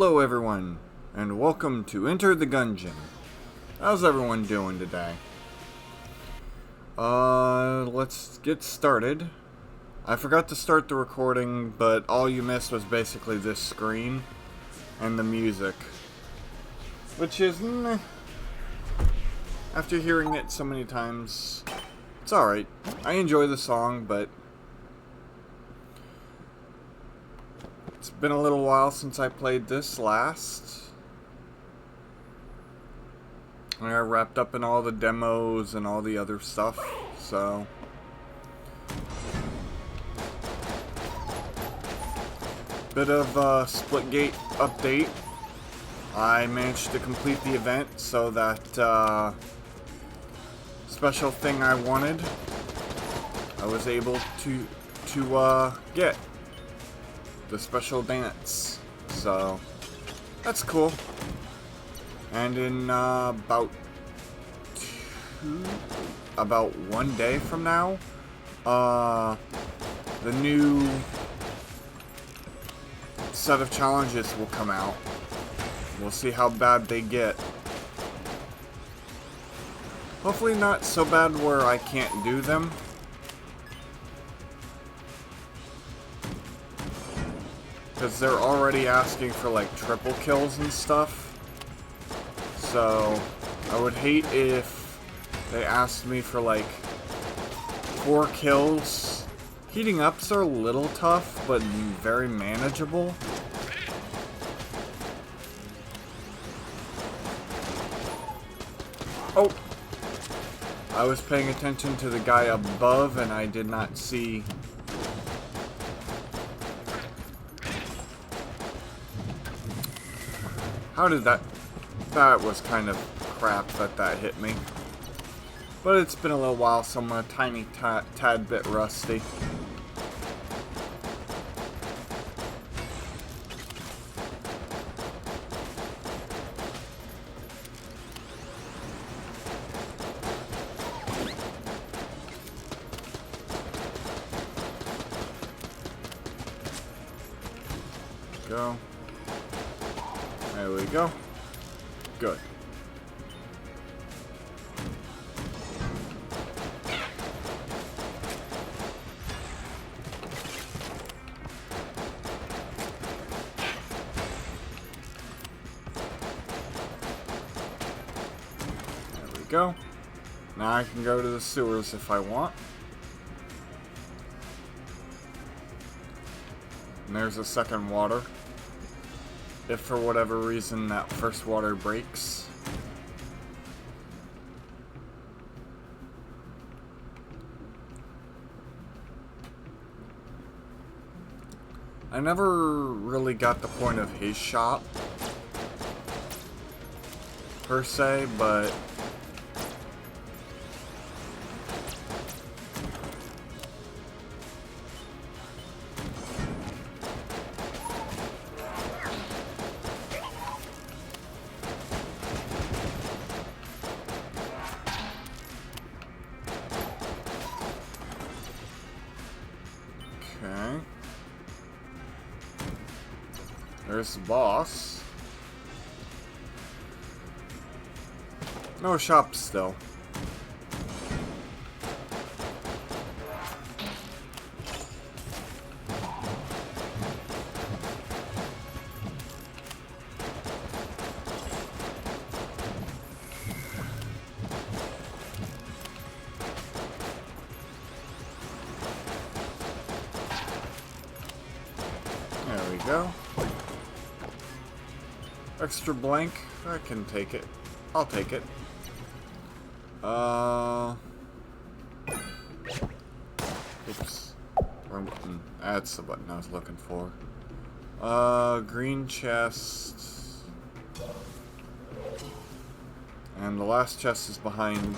Hello everyone, and welcome to Enter the Gungeon. How's everyone doing today? Let's get started. I forgot to start the recording, but all you missed was basically this screen and the music. Which is, after hearing it so many times, it's alright. I enjoy the song, but it's been a little while since I played this last. I wrapped up in all the demos and all the other stuff, so bit of a Splitgate update. I managed to complete the event, so that special thing I wanted, I was able to get. The special dance, so that's cool. And in about 1 day from now, the new set of challenges will come out. We'll see how bad they get. Hopefully not so bad where I can't do them. Because they're already asking for like triple kills and stuff. So I would hate if they asked me for like 4 kills. Heating ups are a little tough, but very manageable. Oh! I was paying attention to the guy above and I did not see. How did that... That was kind of crap that hit me. But it's been a little while, so I'm a tiny tad bit rusty. Go. There we go. Good. There we go. Now I can go to the sewers if I want. And there's a second water. If for whatever reason that first water breaks. I never really got the point of his shop, per se, but okay. There's the boss. No shop still. There we go. Extra blank, I can take it. I'll take it. Oops. That's the button I was looking for. Green chest. And the last chest is behind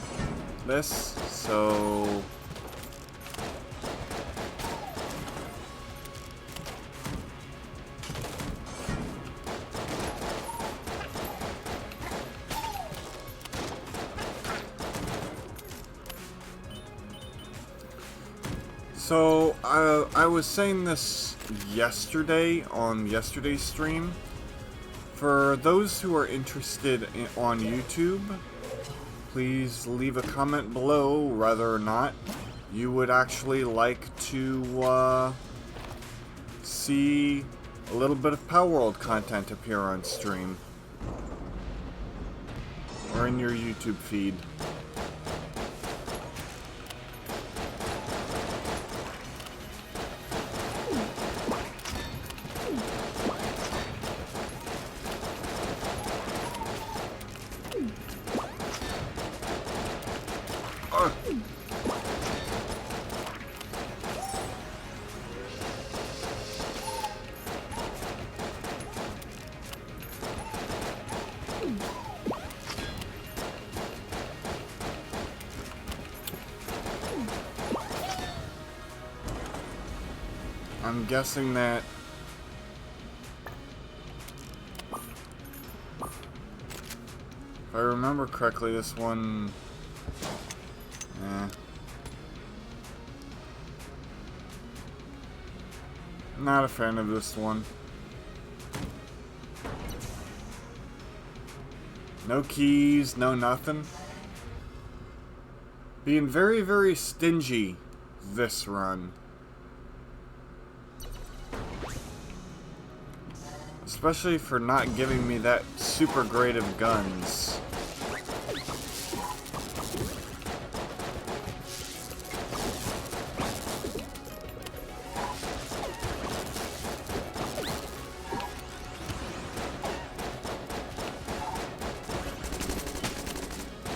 this, so So, I was saying this yesterday on yesterday's stream. For those who are interested on YouTube, please leave a comment below whether or not you would actually like to see a little bit of Power World content appear on stream or in your YouTube feed. I'm guessing that if I remember correctly, this one, not a fan of this one. No keys, no nothing. Being very, very stingy this run. Especially for not giving me that super great of guns.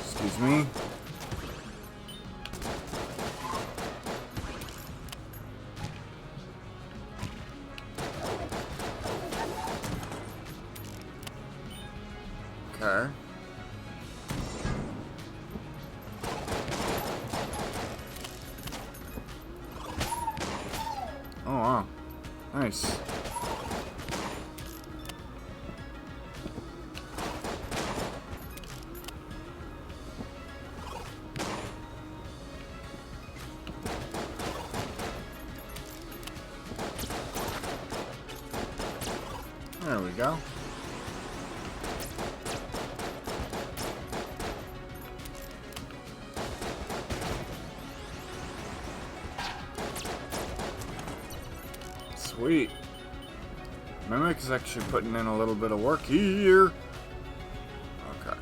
Excuse me. Okay. Oh wow. Nice. There we go. Sweet. Mimic is actually putting in a little bit of work here. Okay.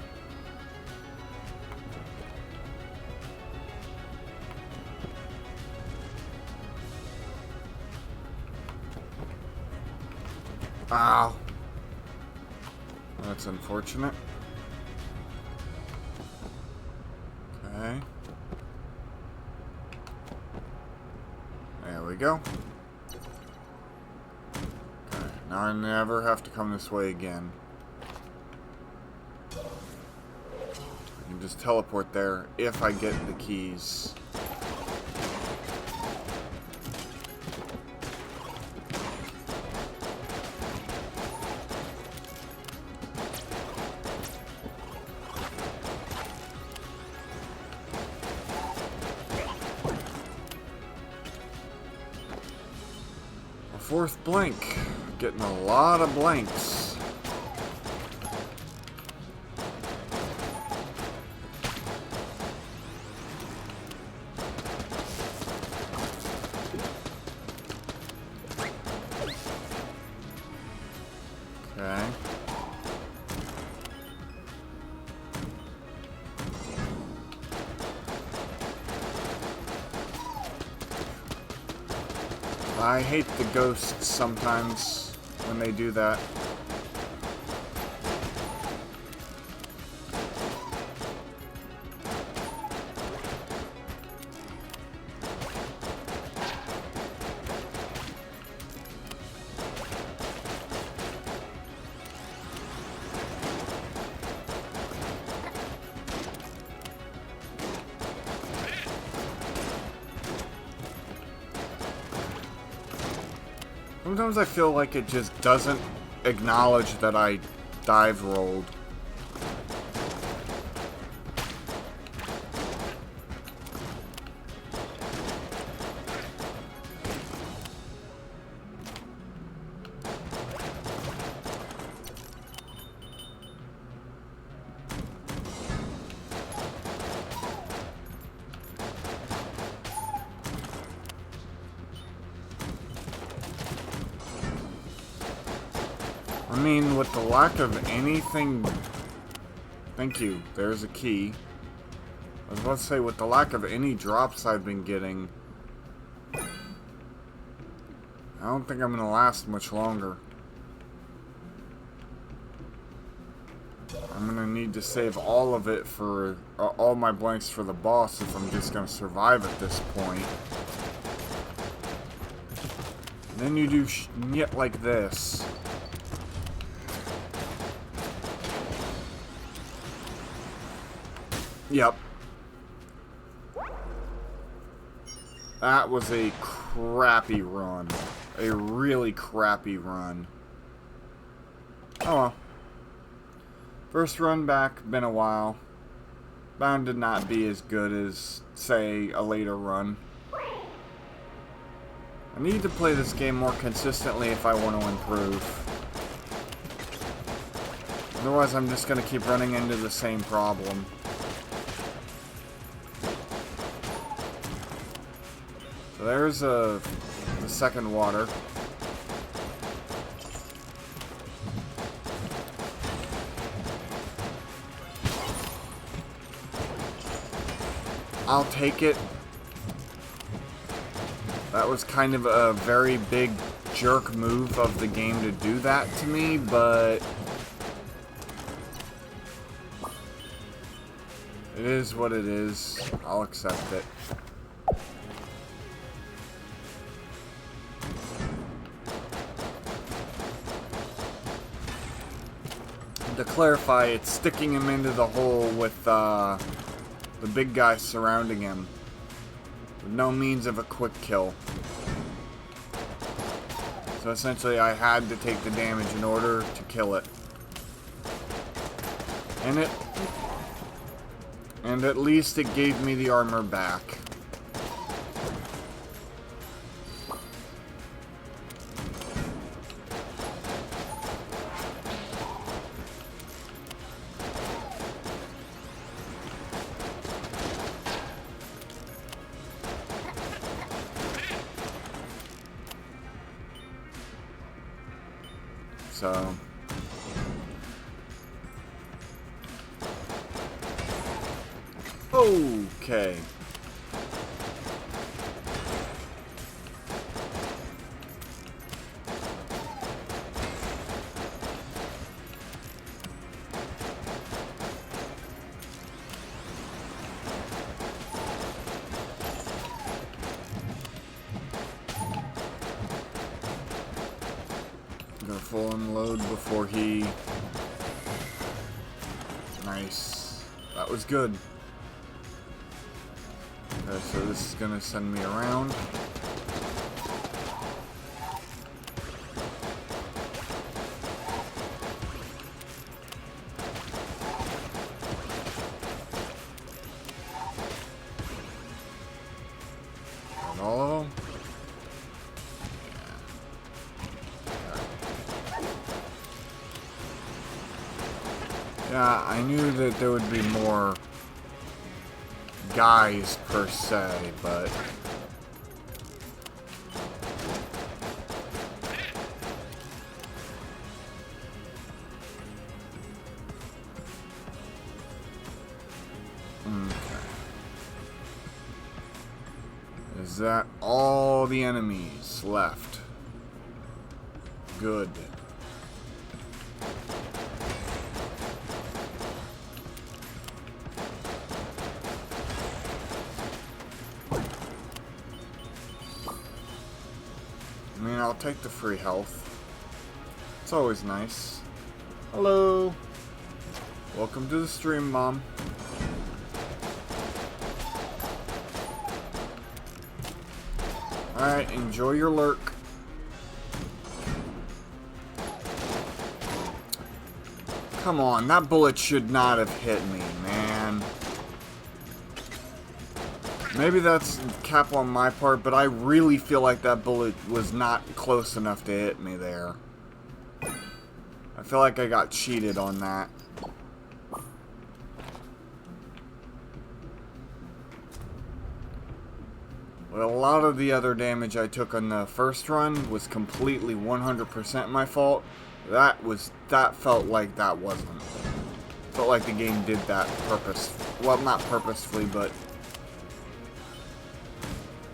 Ow. That's unfortunate. Okay. There we go. Now I never have to come this way again. I can just teleport there if I get the keys. A fourth blank. Getting a lot of blanks. Okay. I hate the ghosts sometimes when they do that. Sometimes I feel like it just doesn't acknowledge that I dive rolled. mean, with the lack of anything... Thank you. There's a key. I was about to say, with the lack of any drops I've been getting, I don't think I'm going to last much longer. I'm going to need to save all of it for... all my blanks for the boss if I'm just going to survive at this point. And then you do shit like this. Yep. That was a crappy run. A really crappy run. Oh well. First run back, been a while. Bound to not be as good as, say, a later run. I need to play this game more consistently if I want to improve. Otherwise, I'm just going to keep running into the same problem. So there's the second water. I'll take it. That was kind of a very big jerk move of the game to do that to me, but it is what it is. I'll accept it. To clarify, it's sticking him into the hole with the big guy surrounding him, with no means of a quick kill. So essentially I had to take the damage in order to kill it. And at least it gave me the armor back. So okay. Gonna full unload before he... Nice. That was good. Okay, so this is gonna send me around. And all of them? Yeah, I knew that there would be more guys per se, but okay. Is that all the enemies left? Good. I mean, I'll take the free health. It's always nice. Hello. Welcome to the stream, Mom. Alright, enjoy your lurk. Come on, that bullet should not have hit me, man. Maybe that's cap on my part, but I really feel like that bullet was not close enough to hit me there. I feel like I got cheated on that. But a lot of the other damage I took on the first run was completely 100% my fault. That felt like that wasn't. Felt like the game did that well, not purposefully, but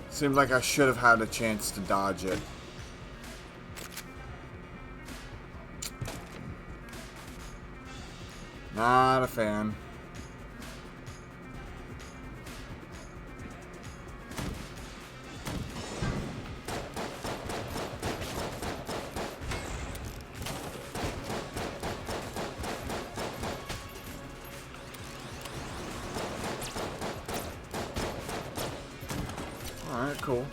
seemed like I should have had a chance to dodge it. Not a fan. Alright, cool.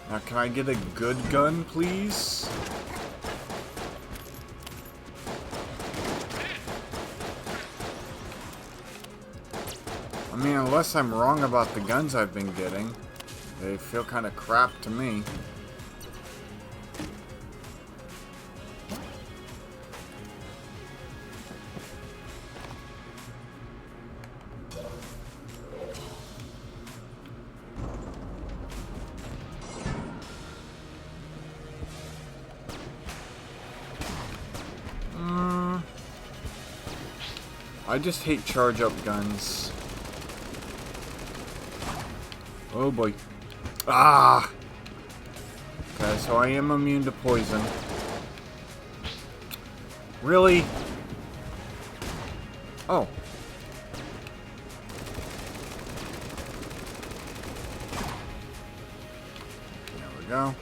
Now, can I get a good gun, please? I mean, unless I'm wrong about the guns I've been getting. They feel kind of crap to me. I just hate charge-up guns. Oh boy. Ah! Okay, so I am immune to poison. Really? Oh. There we go.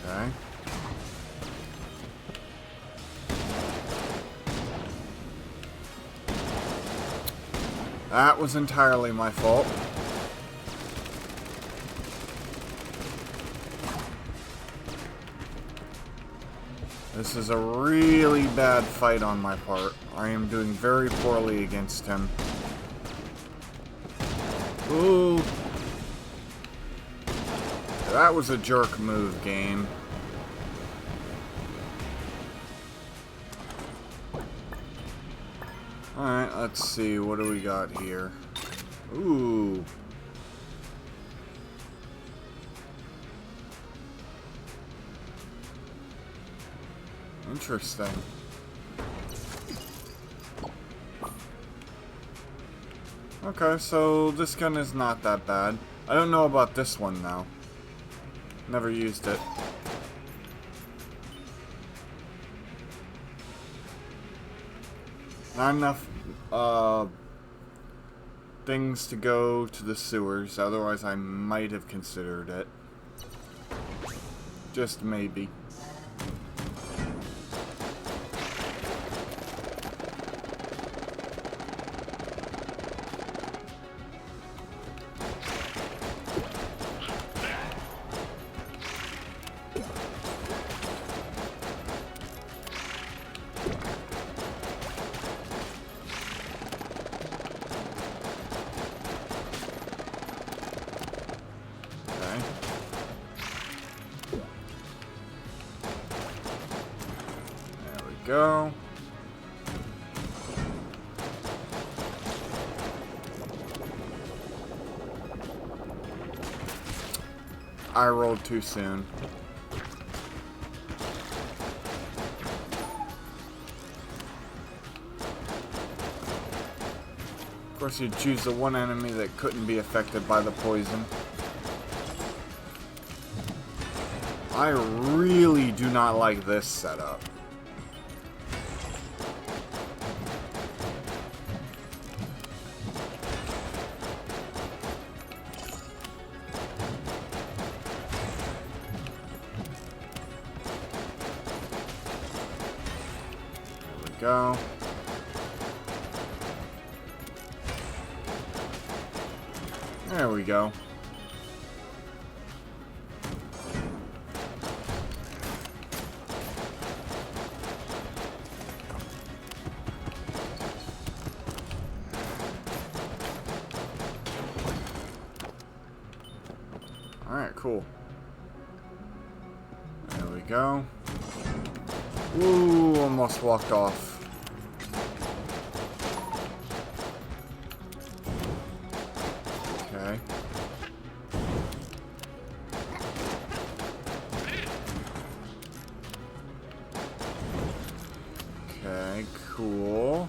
Okay. That was entirely my fault. This is a really bad fight on my part. I am doing very poorly against him. Ooh. That was a jerk move, game. Alright, let's see. What do we got here? Ooh. Interesting. Okay, so this gun is not that bad. I don't know about this one, though. Never used it. Not enough things to go to the sewers, otherwise I might have considered it. Just maybe. Go. I rolled too soon. Of course, you'd choose the one enemy that couldn't be affected by the poison. I really do not like this setup. Go. There we go. Alright, cool. There we go. Ooh, almost walked off. Okay. Okay, cool.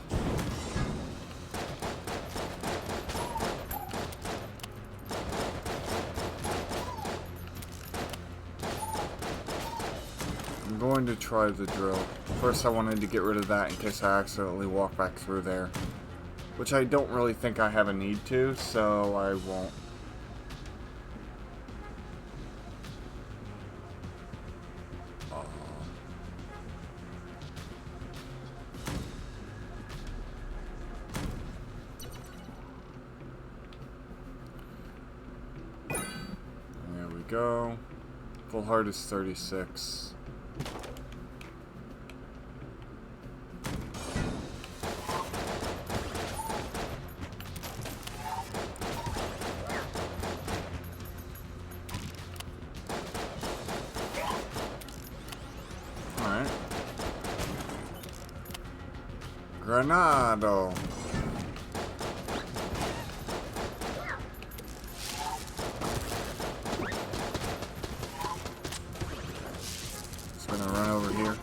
I'm going to try the drill. First I wanted to get rid of that in case I accidentally walk back through there. Which I don't really think I have a need to, so I won't. There we go. Full heart is 36. Alright. Granado. Just gonna run over here.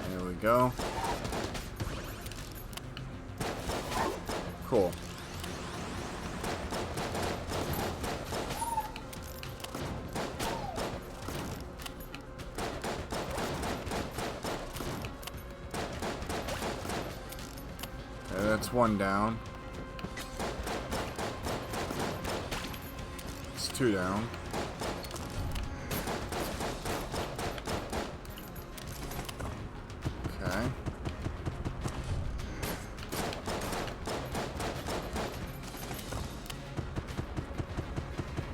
There we go. Cool. Okay, that's one down. It's two down. Okay.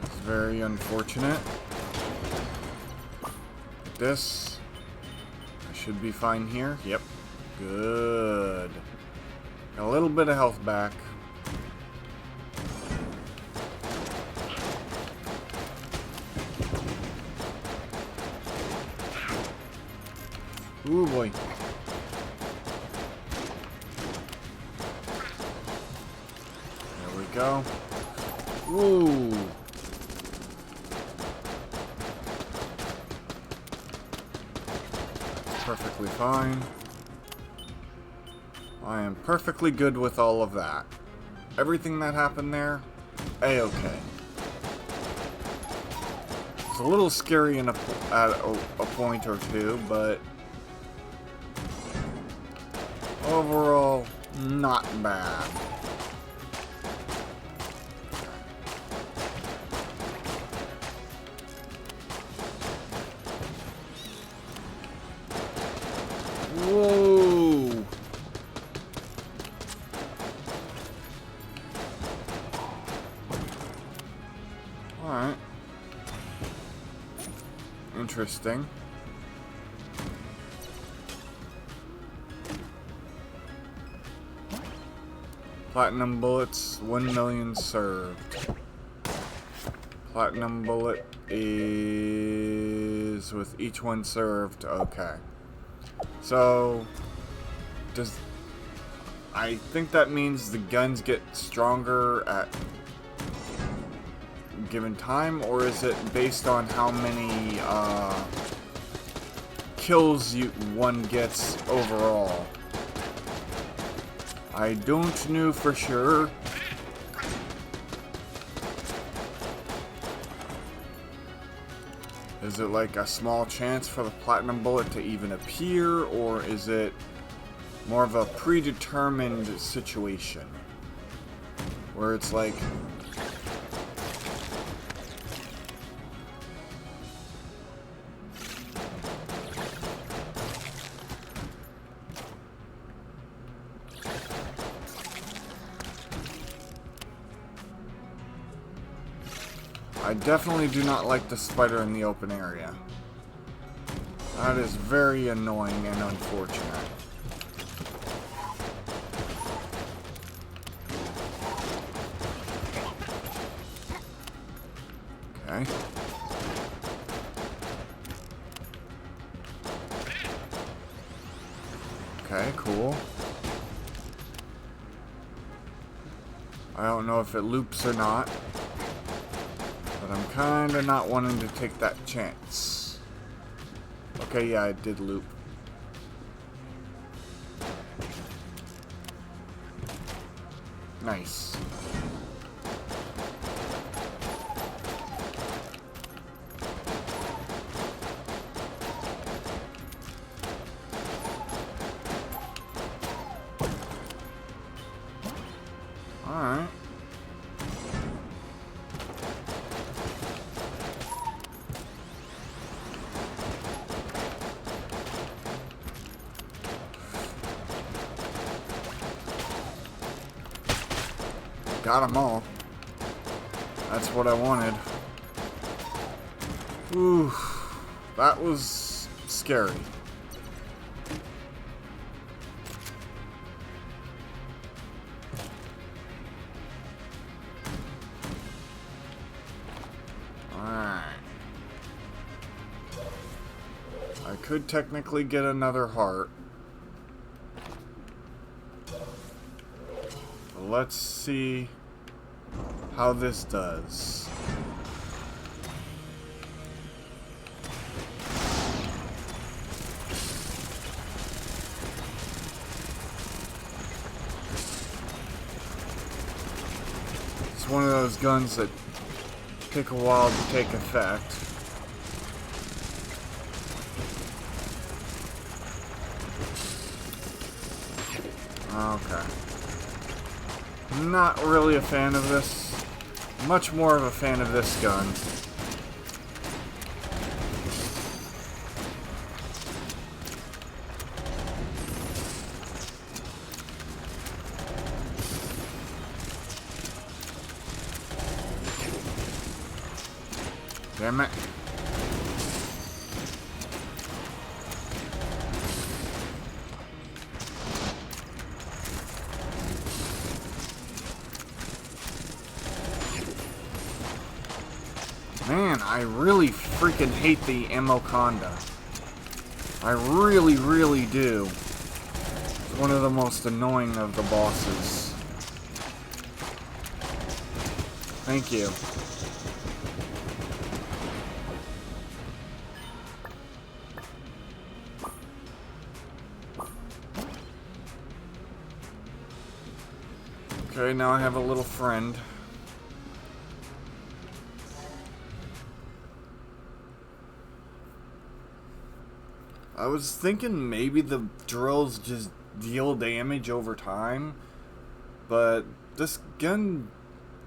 It's very unfortunate. This, I should be fine here. Yep. Good. Got a little bit of health back. Ooh boy. There we go. Ooh. Perfectly fine. I am perfectly good with all of that. Everything that happened there, A-okay. It's a little scary at a point or two, but overall, not bad. Whoa! Alright. Interesting. Platinum bullets, 1 million served. Platinum bullet is with each one served. Okay. So, I think that means the guns get stronger at given time, or is it based on how many kills one gets overall? I don't know for sure. Is it like a small chance for the platinum bullet to even appear, or is it more of a predetermined situation where it's like I definitely do not like the spider in the open area. That is very annoying and unfortunate. Okay. Okay, cool. I don't know if it loops or not, but I'm kinda not wanting to take that chance. Okay, yeah, it did loop. Nice. Alright. Got them all. That's what I wanted. Ooh, that was scary. Alright. I could technically get another heart. Let's see how this does. It's one of those guns that take a while to take effect. Okay. Not really a fan of this. Much more of a fan of this gun. Damn it. Man, I really freaking hate the Emoconda. I really, really do. It's one of the most annoying of the bosses. Thank you. Okay, now I have a little friend. I was thinking maybe the drills just deal damage over time, but this gun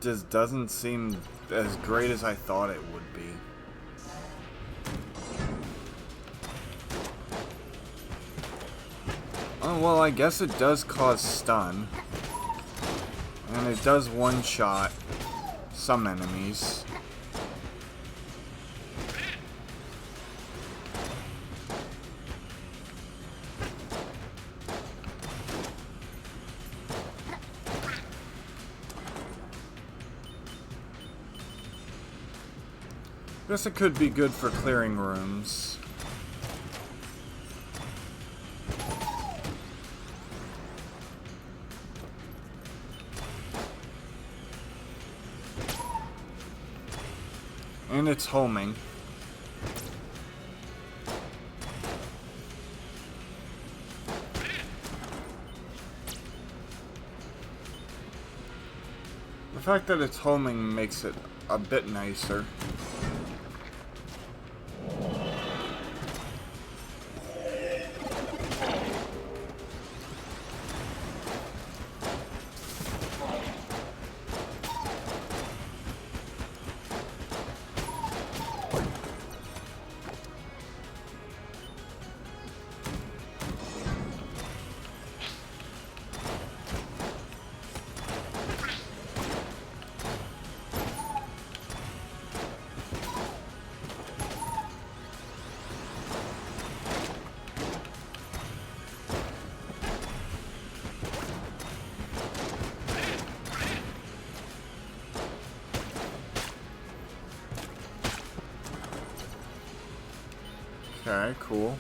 just doesn't seem as great as I thought it would be. Oh, well, I guess it does cause stun. And it does one-shot some enemies. Guess it could be good for clearing rooms. And it's homing. The fact that it's homing makes it a bit nicer. Okay, cool.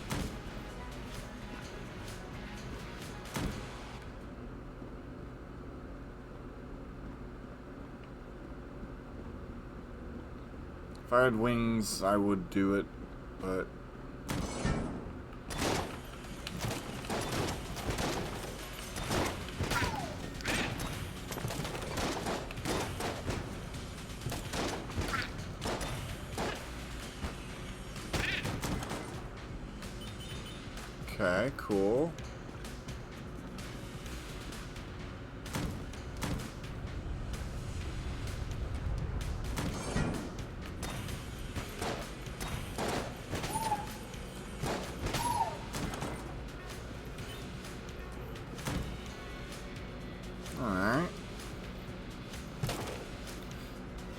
If I had wings, I would do it, but... Okay, cool. Alright.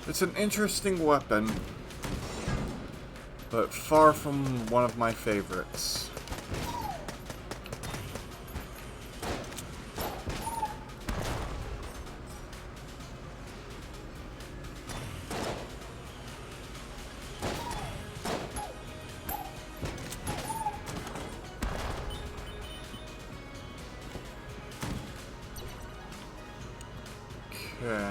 It's an interesting weapon, but far from one of my favorites. Okay.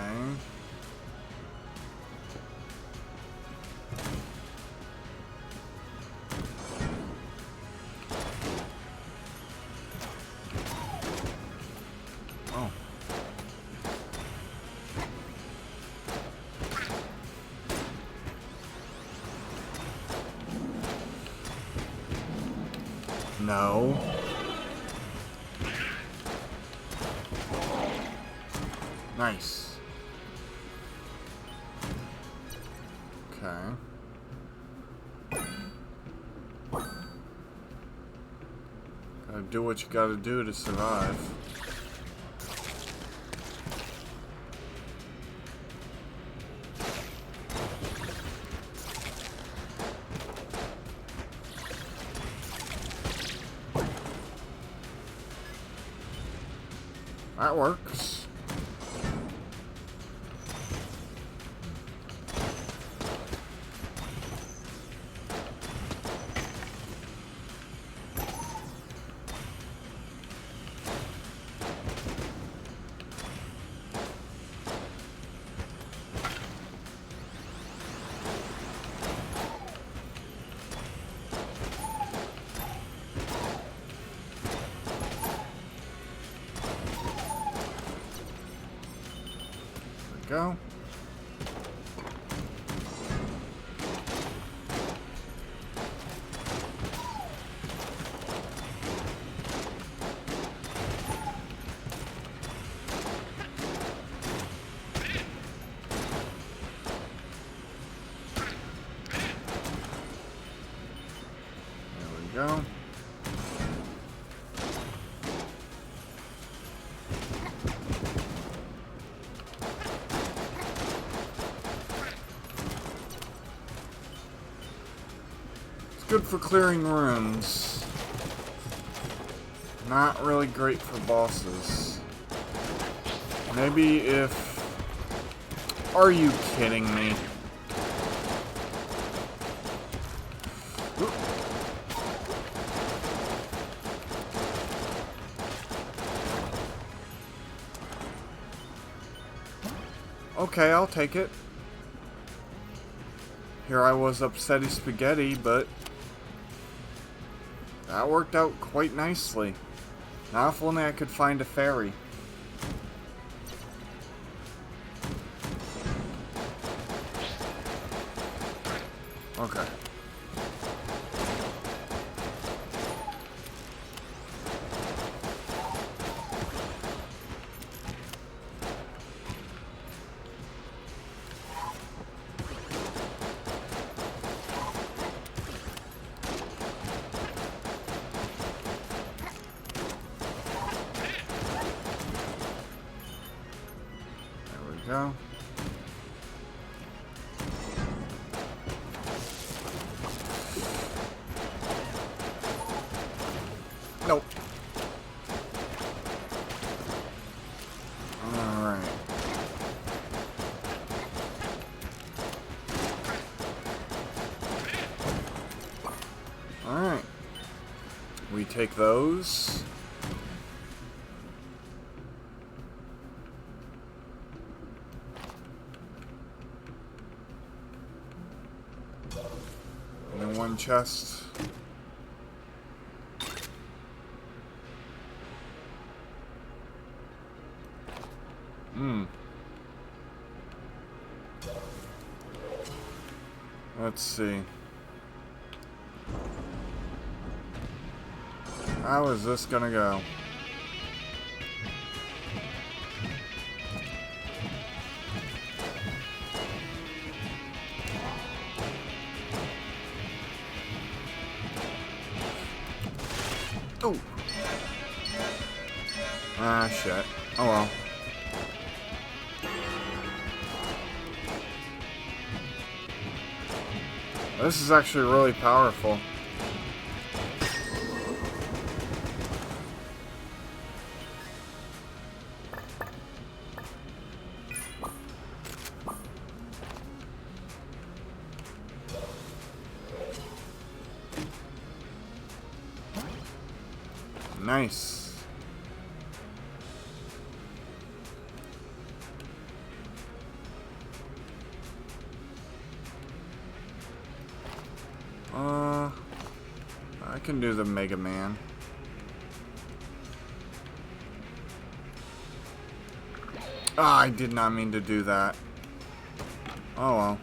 Oh. No. Nice. Okay. Gotta do what you gotta do to survive. That works. Go. There we go. Good for clearing rooms. Not really great for bosses. Maybe if... Are you kidding me? Oop. Okay, I'll take it. Here I was upsetty spaghetti, but... that worked out quite nicely. Now if only I could find a fairy. Okay. Go. Nope. Alright. Alright. We take those. one chest. Let's see. How is this gonna go? Oh! Ah, shit. Oh well. This is actually really powerful. Nice. I can do the Mega Man. Ah, I did not mean to do that. Oh well.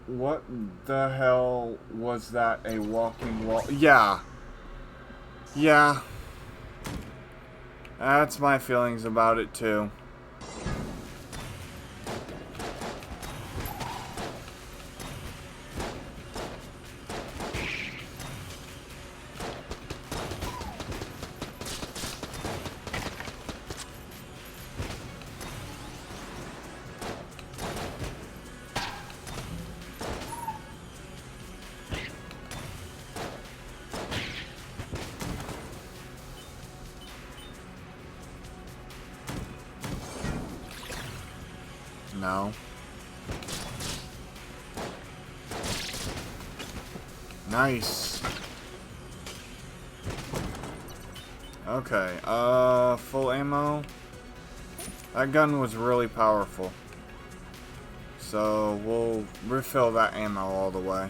What the hell was that? A walking wall? Yeah. Yeah. That's my feelings about it too. No. Nice. Okay, full ammo. That gun was really powerful. So, we'll refill that ammo all the way.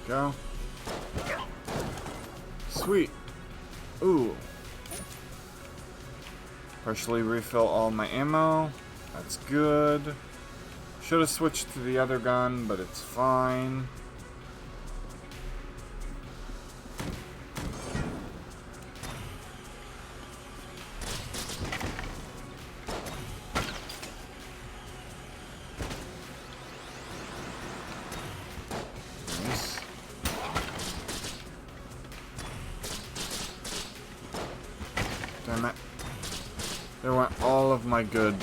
Go. Sweet. Ooh. Partially refill all my ammo. That's good. Should have switched to the other gun, but it's fine. Damn it. There went all of my good,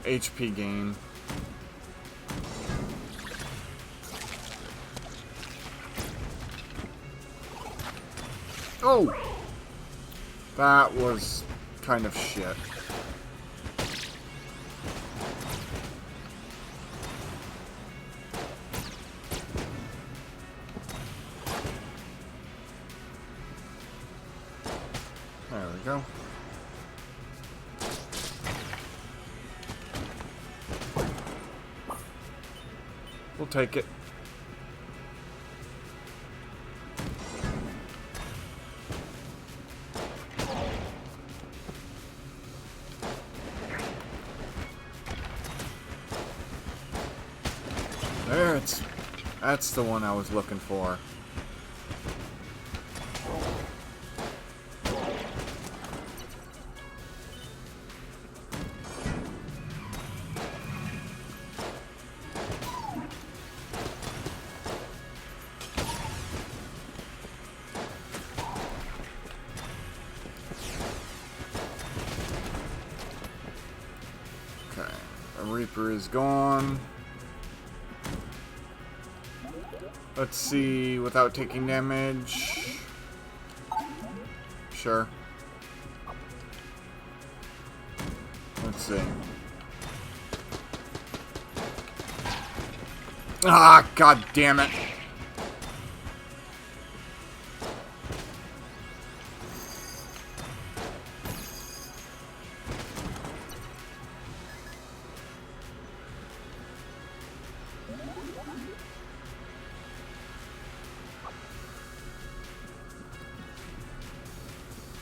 HP gain. Oh! That was kind of shit. There we go. We'll take it. There, that's the one I was looking for. A Reaper is gone. Let's see, without taking damage. Sure. Let's see. Ah, god damn it.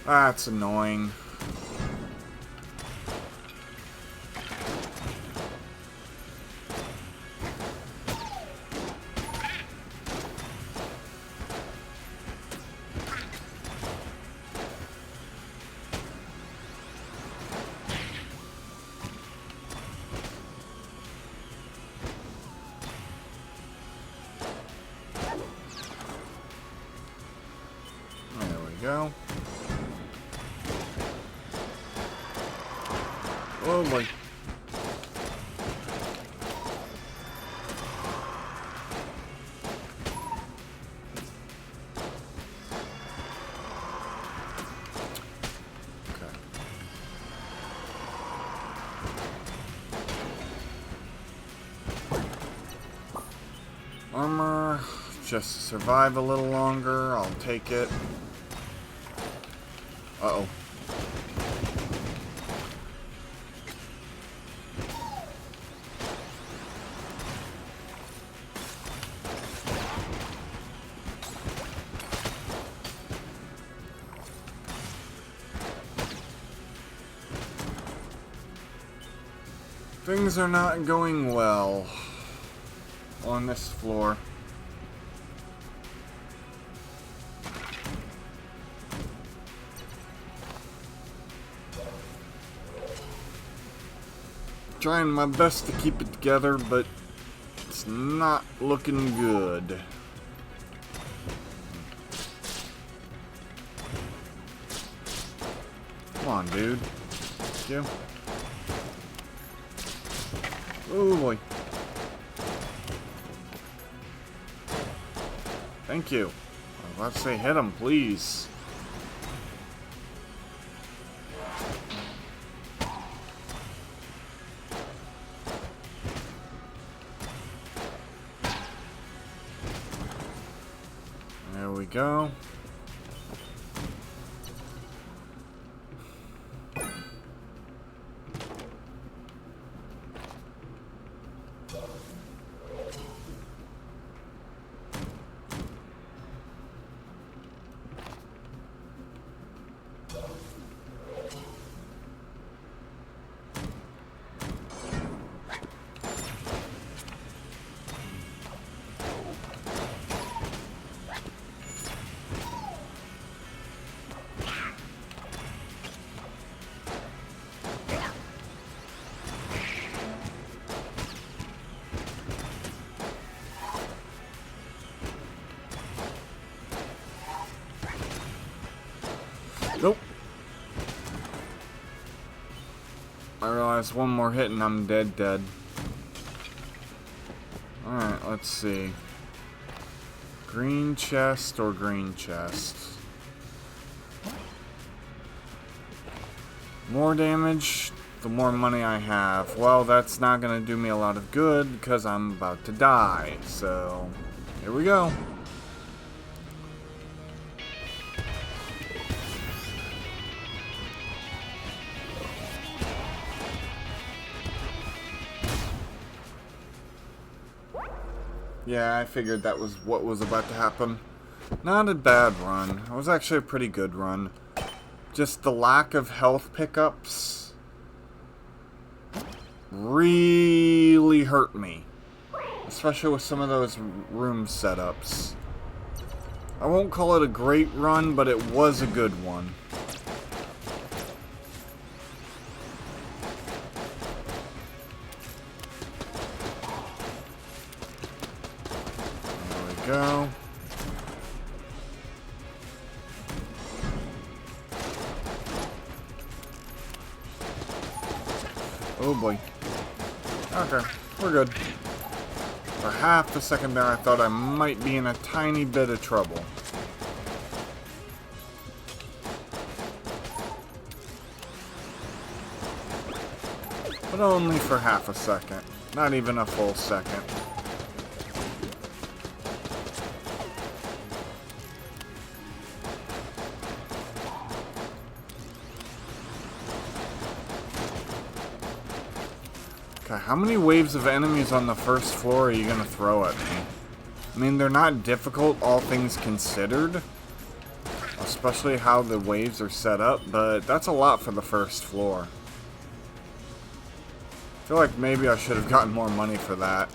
That's annoying. There we go. Oh my. Armor, just to survive a little longer, I'll take it. Uh-oh. Things are not going well on this floor. Trying my best to keep it together, but it's not looking good. Come on, dude. Thank you. Oh boy. Thank you. I was about to say hit him, please. There we go. Nope. I realized one more hit and I'm dead. Alright, let's see. Green chest or green chest? More damage, the more money I have. Well, that's not gonna do me a lot of good because I'm about to die. So, here we go. Yeah, I figured that was what was about to happen. Not a bad run. It was actually a pretty good run. Just the lack of health pickups really hurt me. Especially with some of those room setups. I won't call it a great run, but it was a good one. Go. Oh boy. Okay, we're good. For half a second there, I thought I might be in a tiny bit of trouble. But only for half a second. Not even a full second. Okay, how many waves of enemies on the first floor are you gonna throw at me? I mean, they're not difficult, all things considered. Especially how the waves are set up, but that's a lot for the first floor. I feel like maybe I should have gotten more money for that.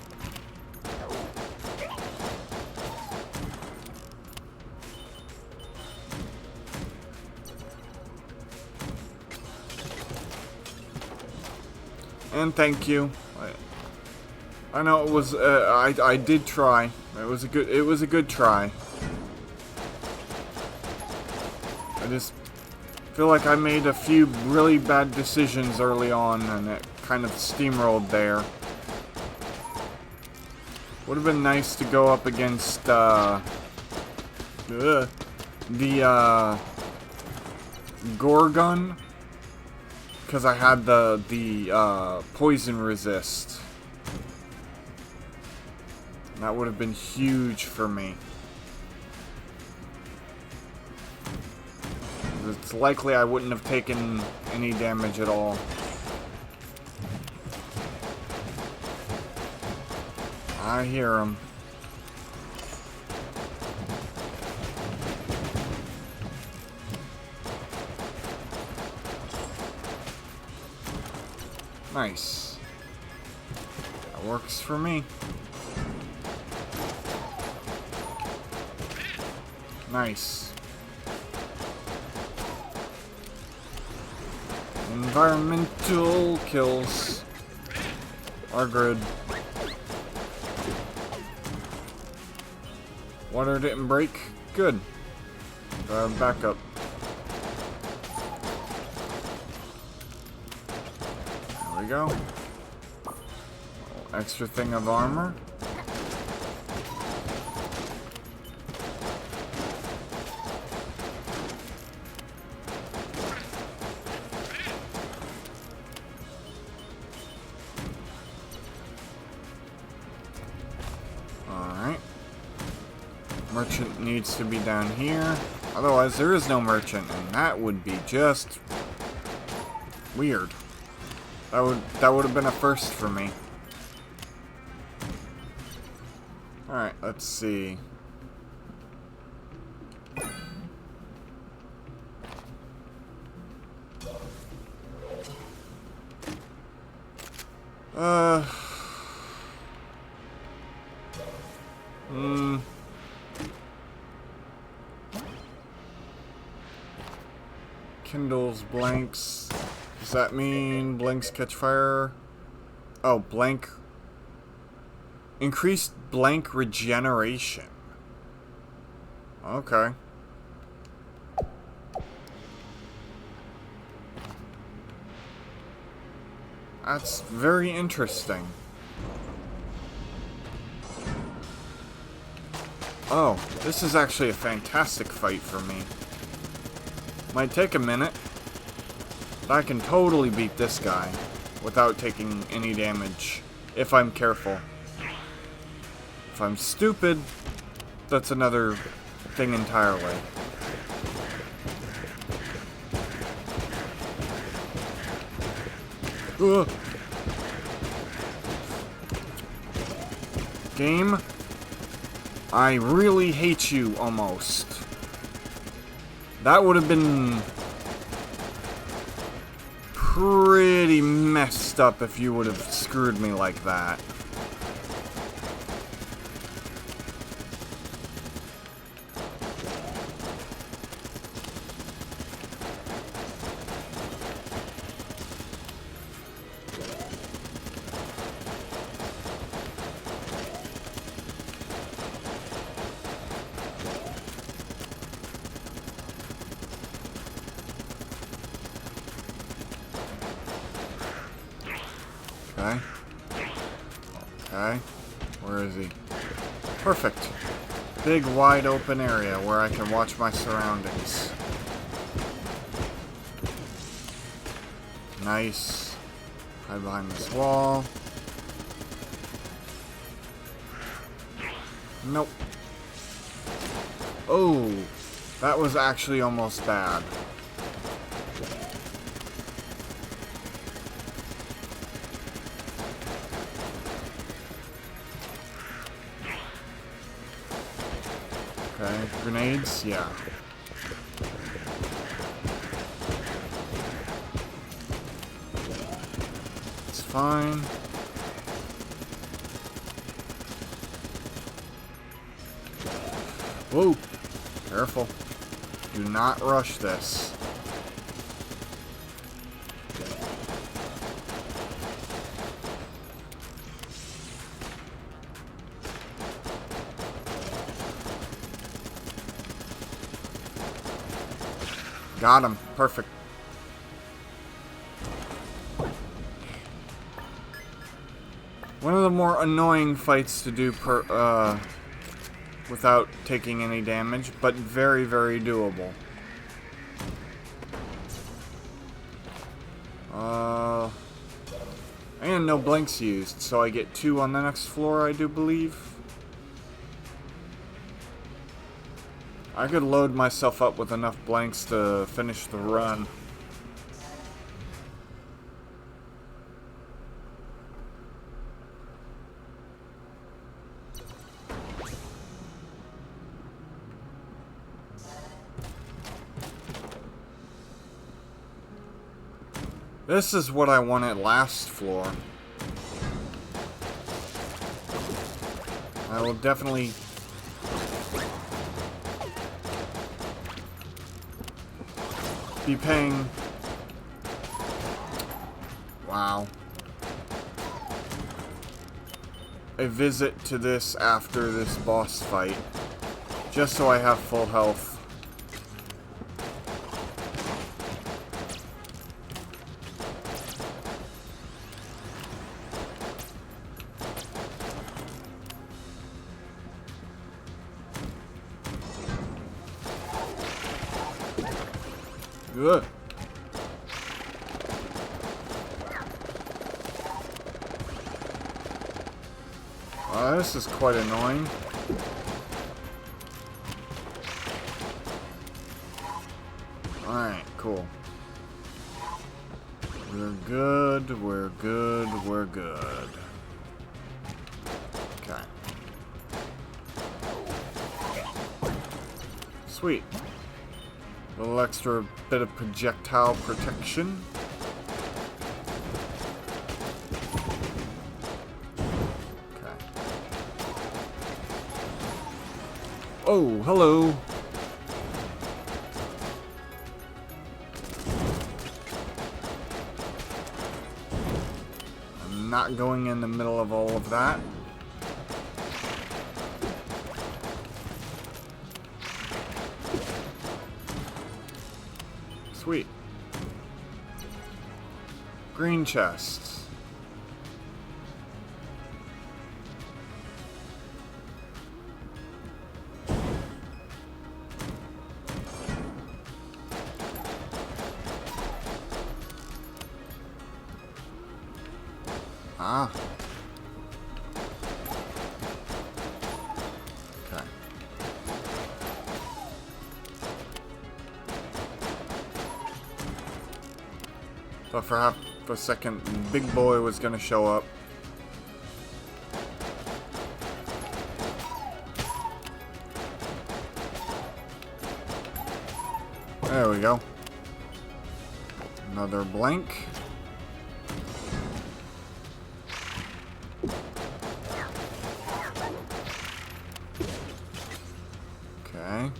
And thank you. I know it was. I did try. It was a good try. I just feel like I made a few really bad decisions early on, and it kind of steamrolled there. Would have been nice to go up against the Gorgon, because I had the poison resist. That would have been huge for me. It's likely I wouldn't have taken any damage at all. I hear him. Nice. That works for me. Nice. Environmental kills are good. Water didn't break. Good. Back up. There we go. Extra thing of armor. Merchant needs to be down here. Otherwise, there is no merchant, and that would be just weird. That would have been a first for me. All right, let's see. Kindles blanks. Does that mean blanks catch fire? Oh, blank. Increased blank regeneration. Okay. That's very interesting. Oh, this is actually a fantastic fight for me. Might take a minute, but I can totally beat this guy without taking any damage, if I'm careful. If I'm stupid, that's another thing entirely. Ugh. Game, I really hate you almost. That would have been pretty messed up if you would have screwed me like that. Okay. Okay. Where is he? Perfect. Big, wide open area where I can watch my surroundings. Nice. Hide behind this wall. Nope. Oh, that was actually almost bad. Okay, grenades? Yeah. It's fine. Whoa! Careful. Do not rush this. Got him. Perfect. One of the more annoying fights to do without taking any damage, but very, very doable. And no blinks used, so I get 2 on the next floor, I do believe. I could load myself up with enough blanks to finish the run. This is what I wanted last floor. I will definitely be paying... Wow. A visit to this after this boss fight. Just so I have full health. Good. This is quite annoying. Alright, cool. We're good, we're good, we're good. Okay. Sweet. A little extra bit of projectile protection. Okay. Oh, hello. I'm not going in the middle of all of that. Sweet. Green chests. Ah. Okay. Thought for half a second, Big Boy was gonna show up. There we go. Another blank. Okay.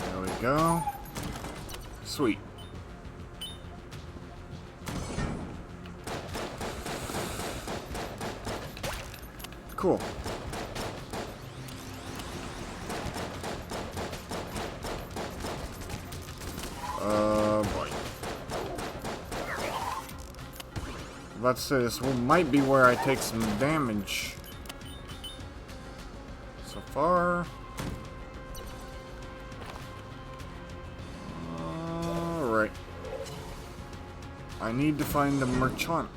There we go. Sweet. Cool. Boy. Let's say this might be where I take some damage. So far. Alright. I need to find the merchant.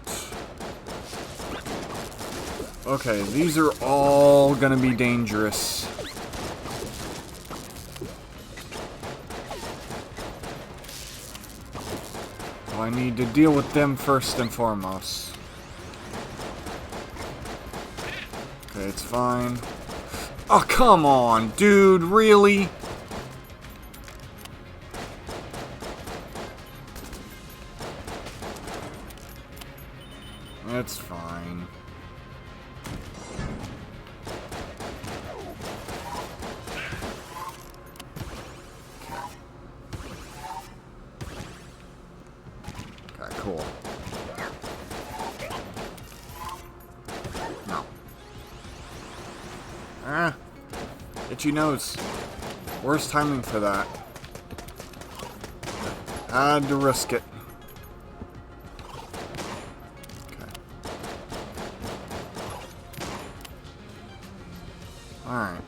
Okay, these are all gonna be dangerous. I need to deal with them first and foremost. Okay, it's fine. Oh, come on, dude, really? It's fine. Okay, cool. No. Ah. Itchy nose. Worst timing for that. Had to risk it. Okay. Alright.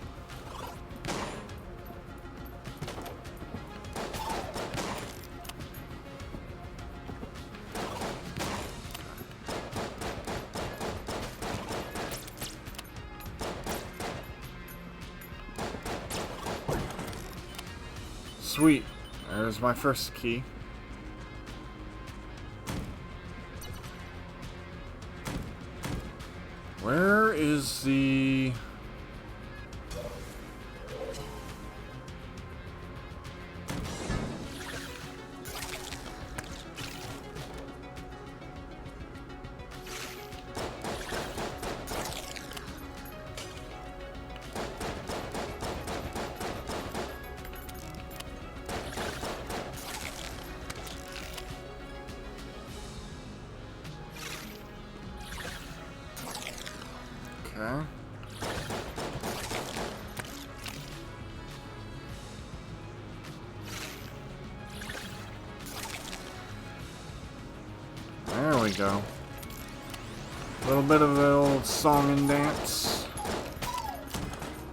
Sweet. There's my first key. Where is the... Okay. There we go. A little bit of an old song and dance.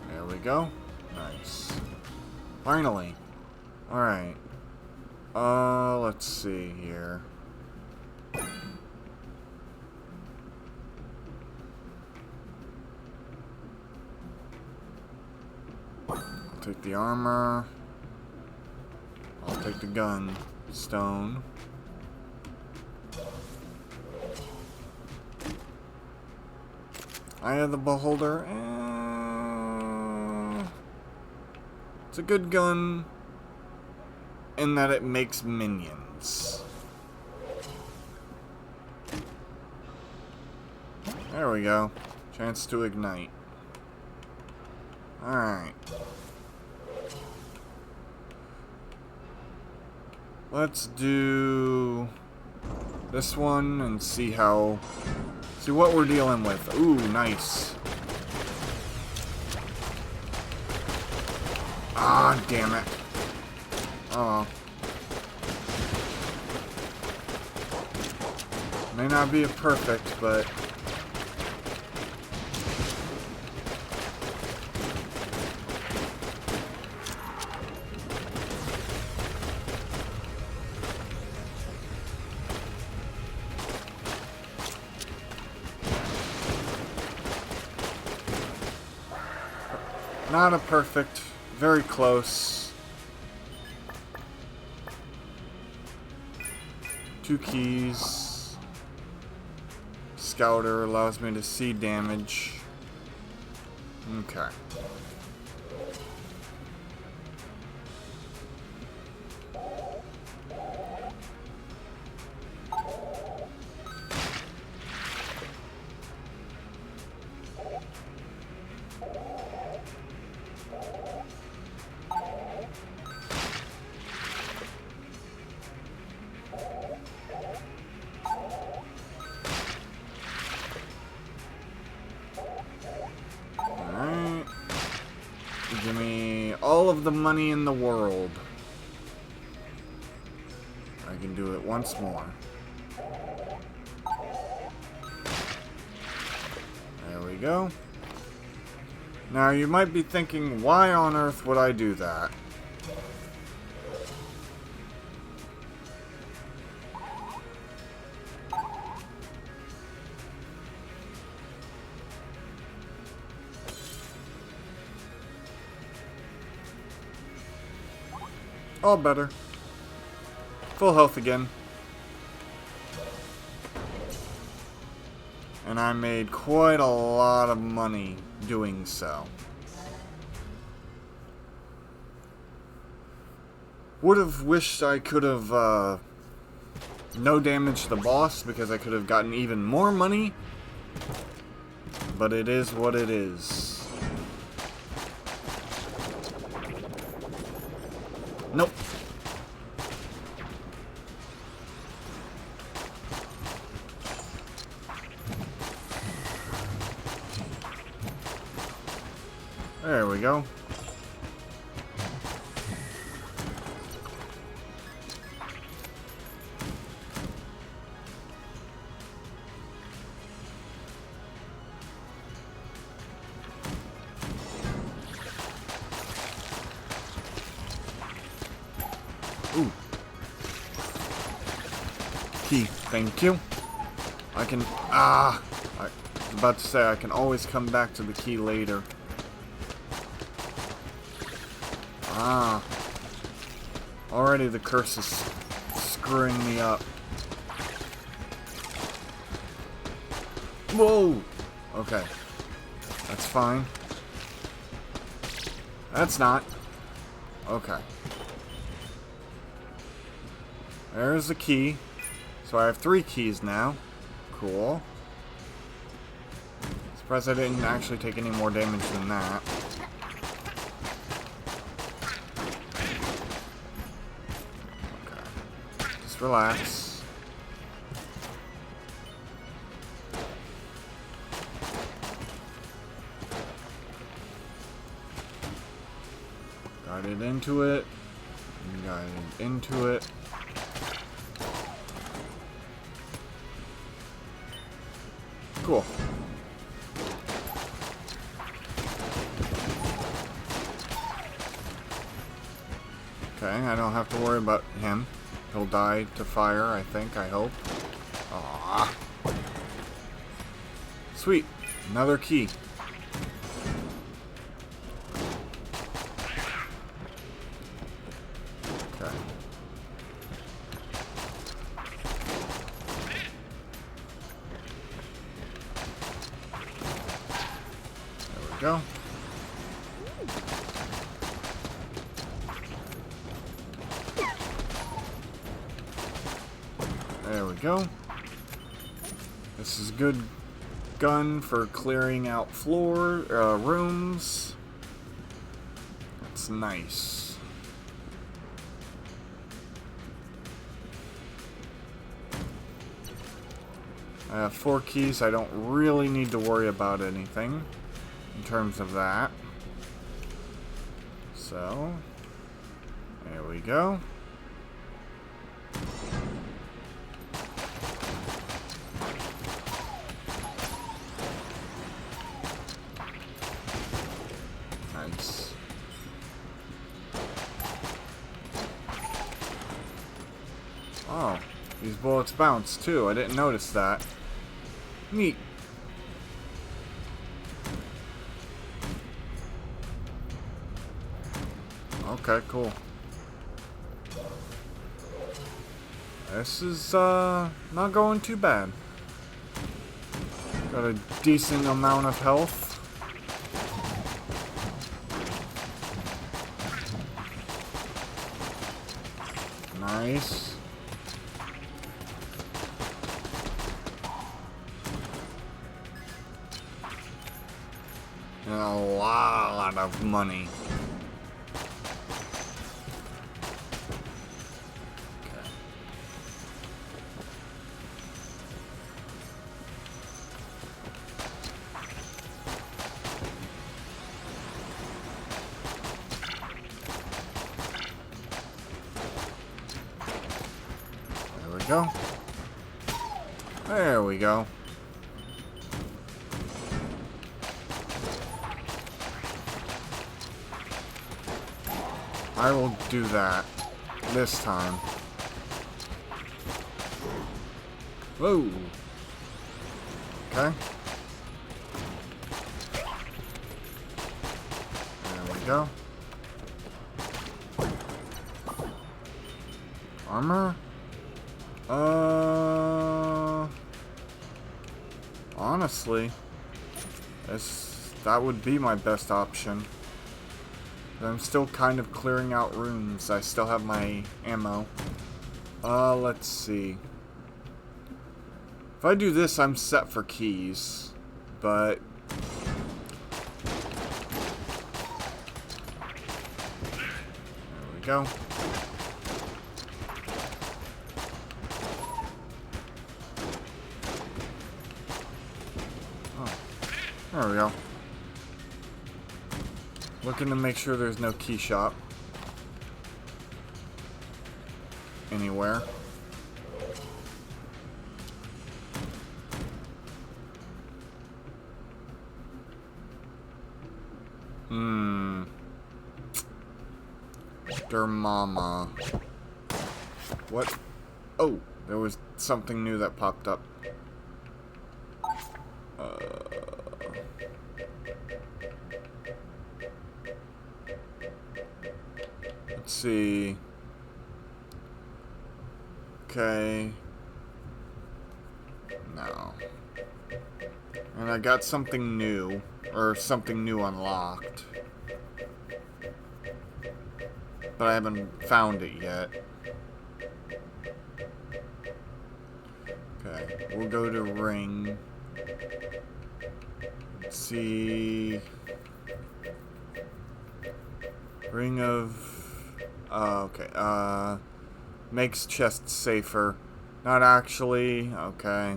There we go. Nice. Finally. Alright. Let's see here. Take the armor. I'll take the gun. Stone. Eye of the Beholder. It's a good gun in that it makes minions. There we go. Chance to ignite. Alright. Let's do this one and see what we're dealing with. Ooh, nice. Ah, damn it. Oh. May not be a perfect, but not a perfect, very close. 2 keys. Scouter allows me to see damage. Okay. Give me all of the money in the world. can do it once more. There we go. Now, you might be thinking, why on earth would I do that? All better. Full health again. And I made quite a lot of money doing so. Would have wished I could have no damage the boss because I could have gotten even more money. But it is what it is. Nope. There we go. Ooh. Key, thank you. I can... I was about to say, I can always come back to the key later. Already the curse is screwing me up. Whoa! Okay. That's fine. That's not. Okay. There's the key. So I have 3 keys now. Cool. Surprised I didn't actually take any more damage than that. Okay. Just relax. Guided into it. Guided into it. Cool. Okay, I don't have to worry about him. He'll die to fire, I think, I hope. Aww. Sweet. Another key. Okay. Go. There we go. This is a good gun for clearing out rooms. That's nice. I have 4 keys. I don't really need to worry about anything in terms of that. So, there we go. Nice. Oh, these bullets bounce too. I didn't notice that. Neat. Okay, cool. This is, not going too bad. Got a decent amount of health. Nice. And a lot of money. go. There we go. I will do that this time. Whoa. Okay. There we go. Armor? Honestly, that would be my best option. But I'm still kind of clearing out rooms. I still have my ammo. Let's see. If I do this, I'm set for keys. But there we go. There we go. Looking to make sure there's no key shop anywhere. Der Mama. What? Oh, there was something new that popped up. Let's see. Okay. No. And I got something new, or something new unlocked. But I haven't found it yet. Okay, we'll go to ring. Let's see. Ring of... okay, makes chests safer. Not actually, okay.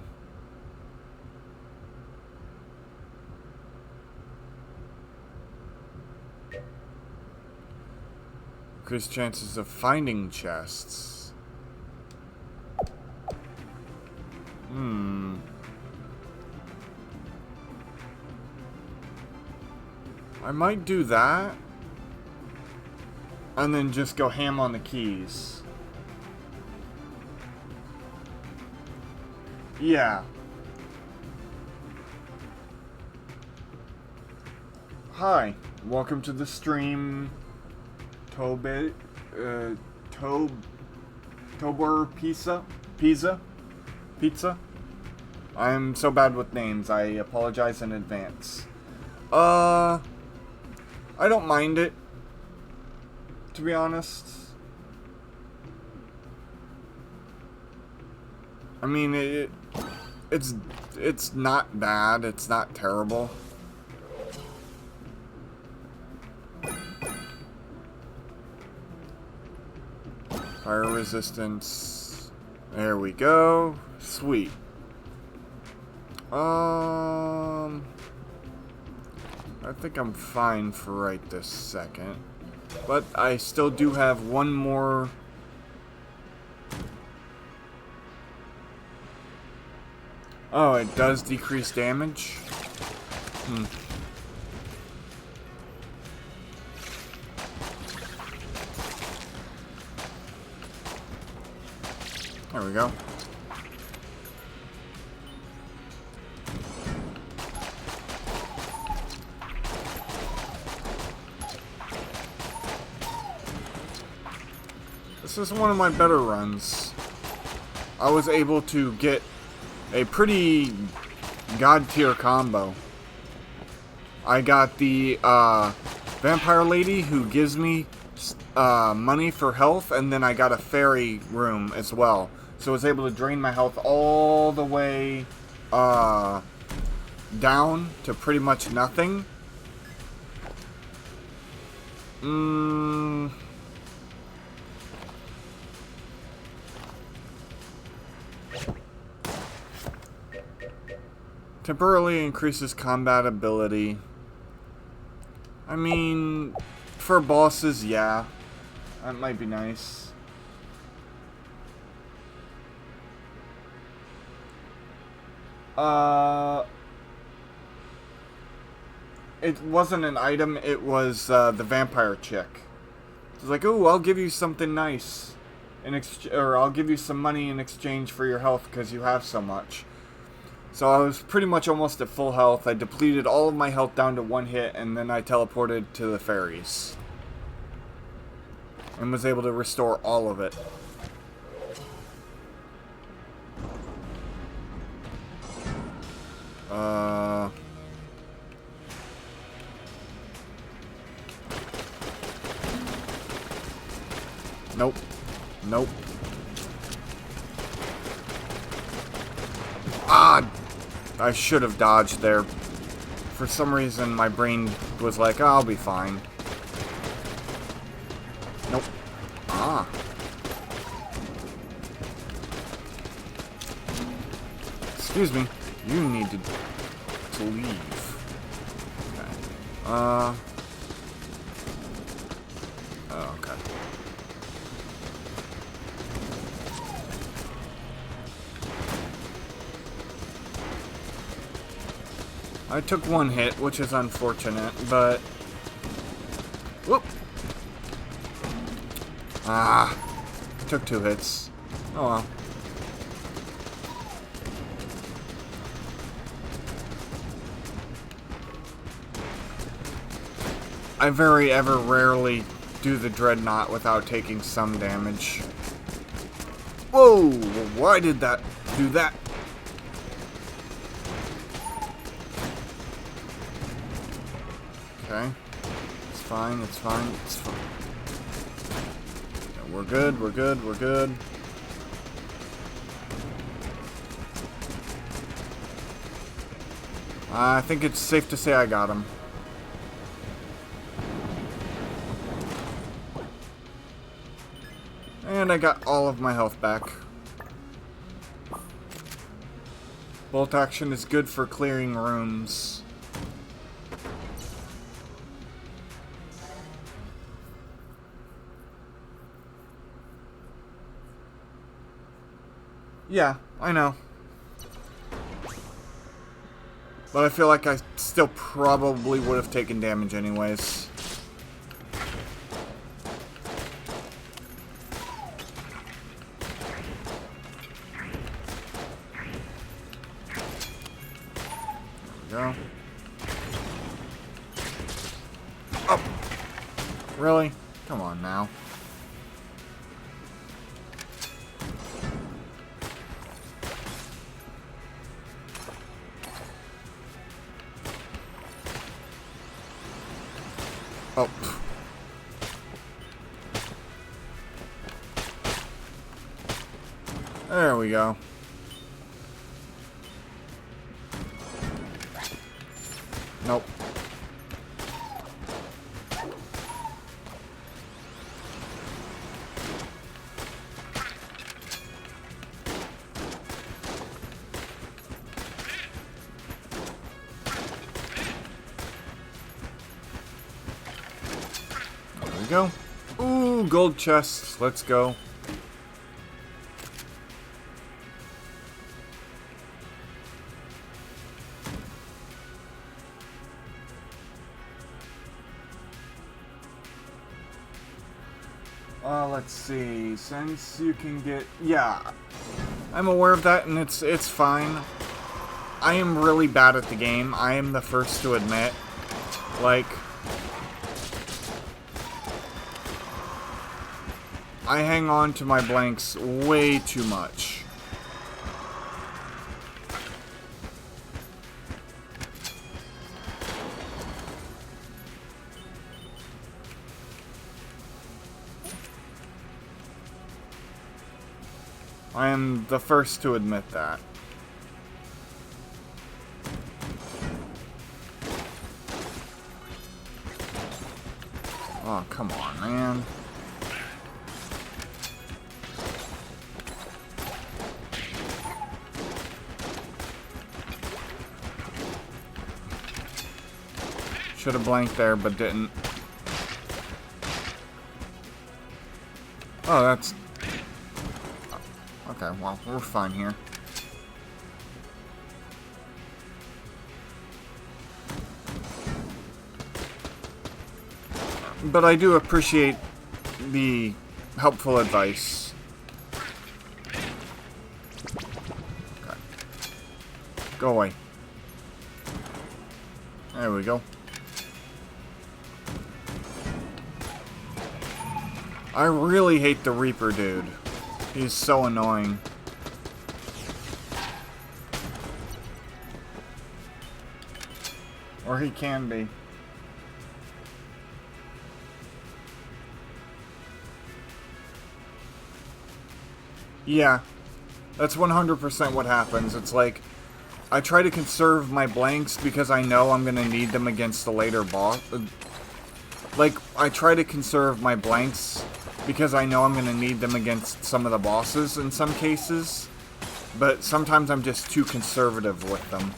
Increased chances of finding chests. I might do that. And then just go ham on the keys. Yeah. Hi. Welcome to the stream. Tobor Pizza. I'm so bad with names. I apologize in advance. I don't mind it, to be honest. I mean, it's not bad. It's not terrible. Fire resistance. There we go. Sweet. I think I'm fine for right this second. But I still do have one more. Oh, it does decrease damage? There we go. This is one of my better runs. I was able to get a pretty god tier combo. I got the vampire lady who gives me money for health, and then I got a fairy room as well. So I was able to drain my health all the way down to pretty much nothing. Temporarily increases combat ability. I mean, for bosses, yeah. That might be nice. Uh, it wasn't an item, it was the vampire chick. It was like, "Ooh, I'll give you something nice. Or I'll give you some money in exchange for your health because you have so much." So I was pretty much almost at full health. I depleted all of my health down to 1 hit, and then I teleported to the fairies. And was able to restore all of it. Nope. Nope. Ah! I should have dodged there. For some reason, my brain was like, oh, I'll be fine. Nope. Ah. Excuse me. You need to leave. Okay. Oh, okay. I took 1 hit, which is unfortunate, but... Whoop! Ah! Took 2 hits. Oh well. I very ever rarely do the dreadnought without taking some damage. Whoa! Why did that do that? Okay. It's fine, it's fine, it's fine. Yeah, we're good, we're good, we're good. I think it's safe to say I got him. And I got all of my health back. Bolt action is good for clearing rooms. Yeah, I know. But I feel like I still probably would have taken damage anyways. There we go. Oh! Really? Come on now. Oh. There we go. Nope. There we go. Ooh, gold chests. Let's go. Let's see. Since you can get... Yeah. I'm aware of that, and it's fine. I am really bad at the game. I am the first to admit. Like... I hang on to my blanks way too much. I am the first to admit that. Oh, come on, man. Should have blanked there, but didn't. Oh, that's... Okay, well, we're fine here. But I do appreciate the helpful advice. Okay. Go away. There we go. I really hate the Reaper dude. He's so annoying. Or he can be. Yeah, that's 100% what happens. It's like, I try to conserve my blanks because I know I'm going to need them against the later boss. Like, I try to conserve my blanks because I know I'm going to need them against some of the bosses in some cases. But sometimes I'm just too conservative with them.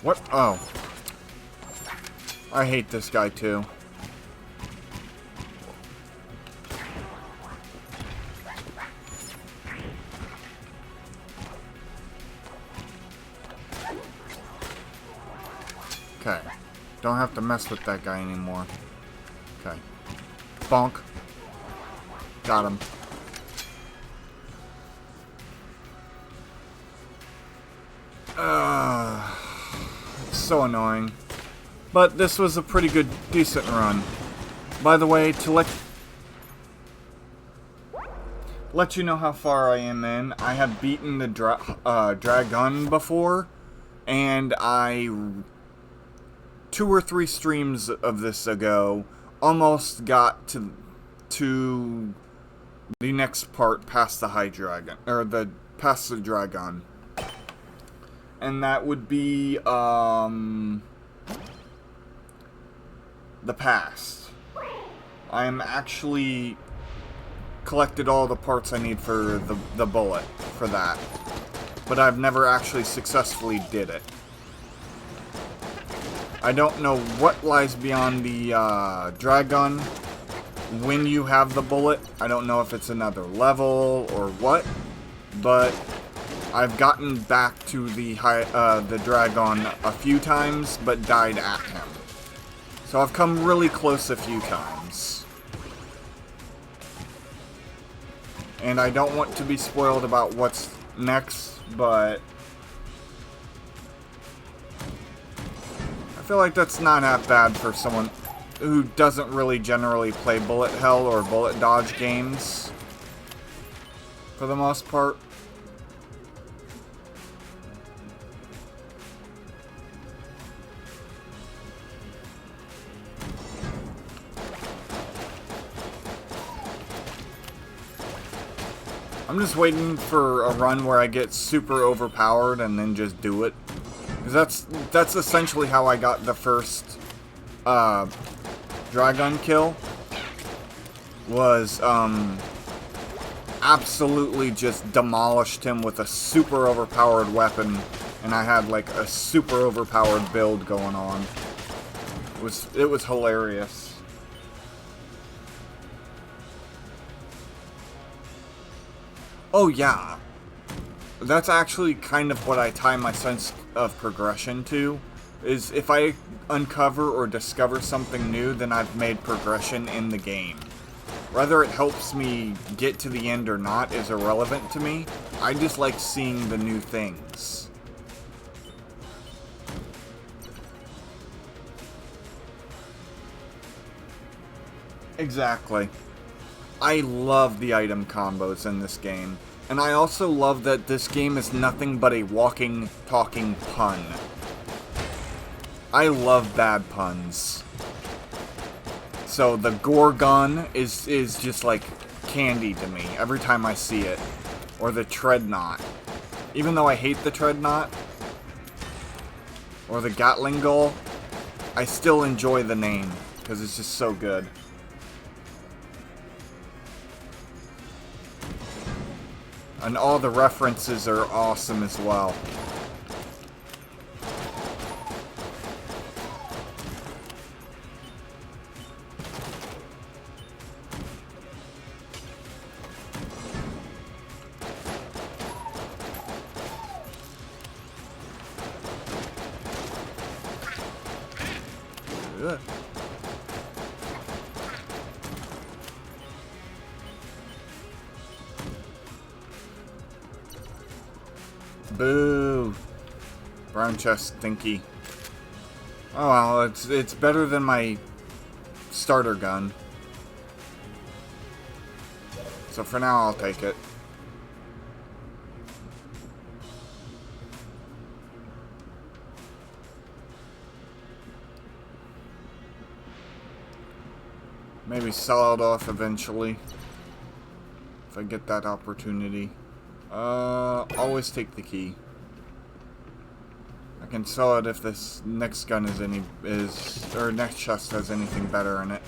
What? Oh. I hate this guy too. Okay. Don't have to mess with that guy anymore. Okay. Bonk. Got him. It's so annoying. But this was a pretty good, decent run. By the way, to let you know how far I am in, I have beaten the Dragon before, and I 2 or 3 streams of this ago almost got to the next part past the High Dragon, or past the Dragon. And that would be the past. I am actually collected all the parts I need for the bullet for that. But I've never actually successfully did it. I don't know what lies beyond the Dragon when you have the bullet. I don't know if it's another level or what, but I've gotten back to the Dragon a few times, but died at him. So I've come really close a few times. And I don't want to be spoiled about what's next, but I feel like that's not that bad for someone who doesn't really generally play bullet hell or bullet dodge games, for the most part. I'm just waiting for a run where I get super overpowered and then just do it. Because that's essentially how I got the first Dragon kill. Was absolutely just demolished him with a super overpowered weapon, and I had like a super overpowered build going on. It was hilarious. Oh yeah, that's actually kind of what I tie my sense of progression to, is if I uncover or discover something new, then I've made progression in the game. Whether it helps me get to the end or not is irrelevant to me. I just like seeing the new things. Exactly. I love the item combos in this game. And I also love that this game is nothing but a walking, talking pun. I love bad puns. So the Gorgon is just like candy to me every time I see it. Or the Treadnought. Even though I hate the Treadnought, or the Gatling Gull, I still enjoy the name because it's just so good. And all the references are awesome as well. Ugh. Boo! Brown chest stinky. Oh well, it's better than my starter gun. So for now, I'll take it. Maybe sell it off eventually. If I get that opportunity. Always take the key. I can sell it if this next gun or next chest has anything better in it.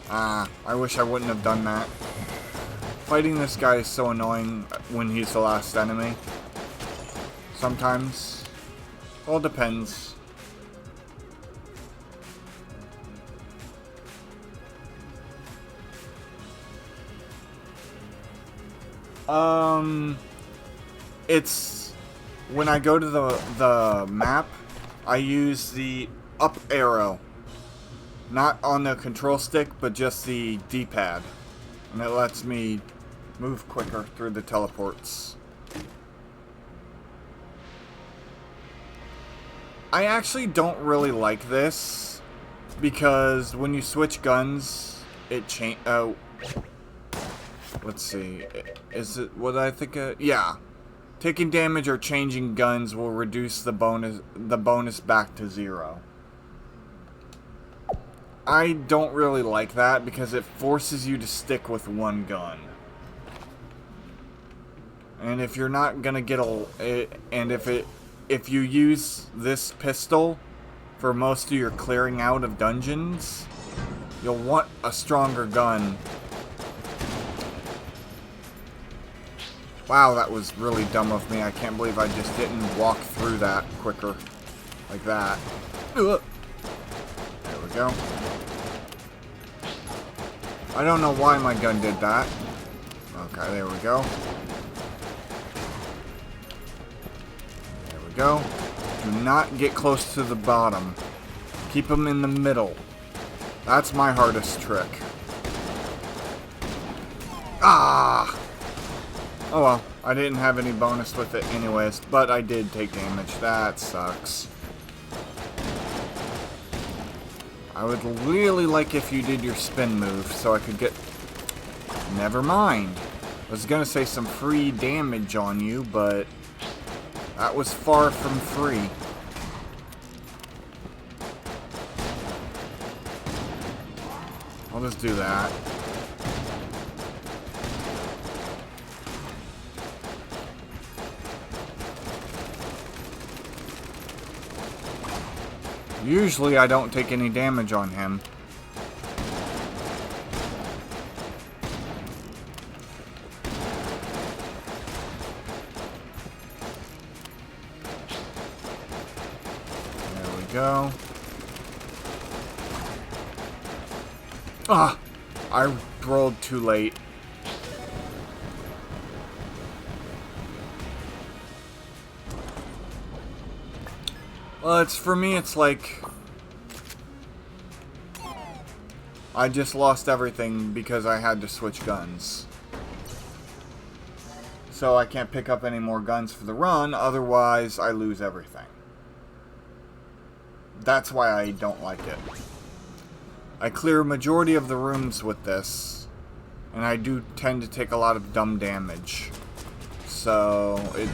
I wish I wouldn't have done that. Fighting this guy is so annoying when he's the last enemy. Sometimes. All depends. It's when I go to the map, I use the up arrow. Not on the control stick, but just the D-pad. And it lets me move quicker through the teleports. I actually don't really like this because when you switch guns, it change. Let's see. Is it what I think? Yeah, taking damage or changing guns will reduce the bonus back to 0. I don't really like that because it forces you to stick with one gun. And if you're not gonna get if you use this pistol for most of your clearing out of dungeons, you'll want a stronger gun. Wow, that was really dumb of me. I can't believe I just didn't walk through that quicker. Like that. Ugh. There we go. I don't know why my gun did that. Okay, there we go. There we go. Do not get close to the bottom. Keep them in the middle. That's my hardest trick. Ah! Oh well, I didn't have any bonus with it anyways, but I did take damage. That sucks. I would really like if you did your spin move so I could get... Never mind. I was gonna say some free damage on you, but that was far from free. I'll just do that. Usually I don't take any damage on him. There we go. Ah! I rolled too late. Well, for me, it's like I just lost everything because I had to switch guns. So I can't pick up any more guns for the run, otherwise I lose everything. That's why I don't like it. I clear a majority of the rooms with this, and I do tend to take a lot of dumb damage. So it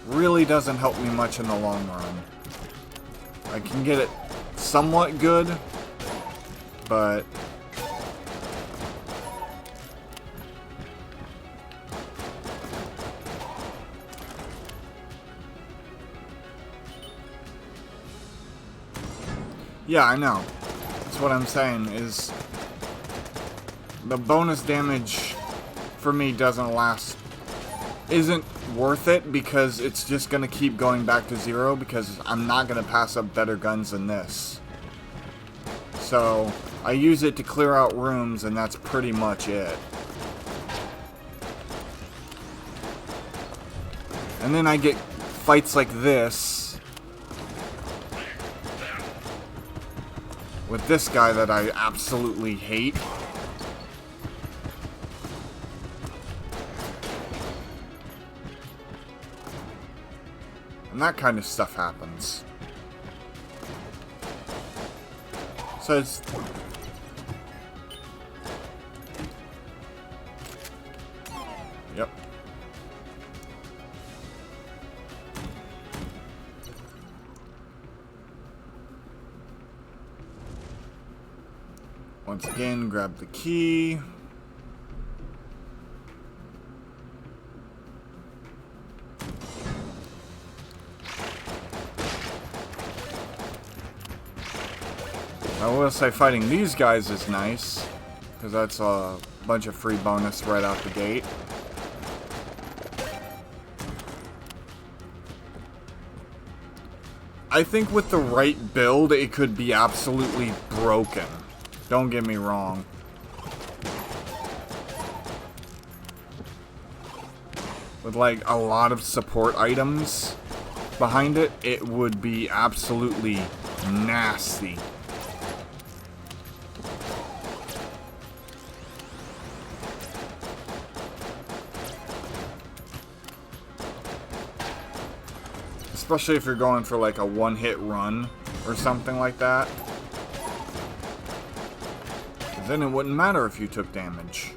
really doesn't help me much in the long run. I can get it somewhat good, but yeah, I know. That's what I'm saying, is the bonus damage for me isn't worth it, because it's just gonna keep going back to 0, because I'm not gonna pass up better guns than this. So I use it to clear out rooms, and that's pretty much it. And then I get fights like this with this guy that I absolutely hate. And that kind of stuff happens. So it's... Yep. Once again, grab the key. I will say fighting these guys is nice, because that's a bunch of free bonus right out the gate. I think with the right build, it could be absolutely broken. Don't get me wrong. With like a lot of support items behind it, it would be absolutely nasty. Especially if you're going for like a one-hit run or something like that. Then it wouldn't matter if you took damage.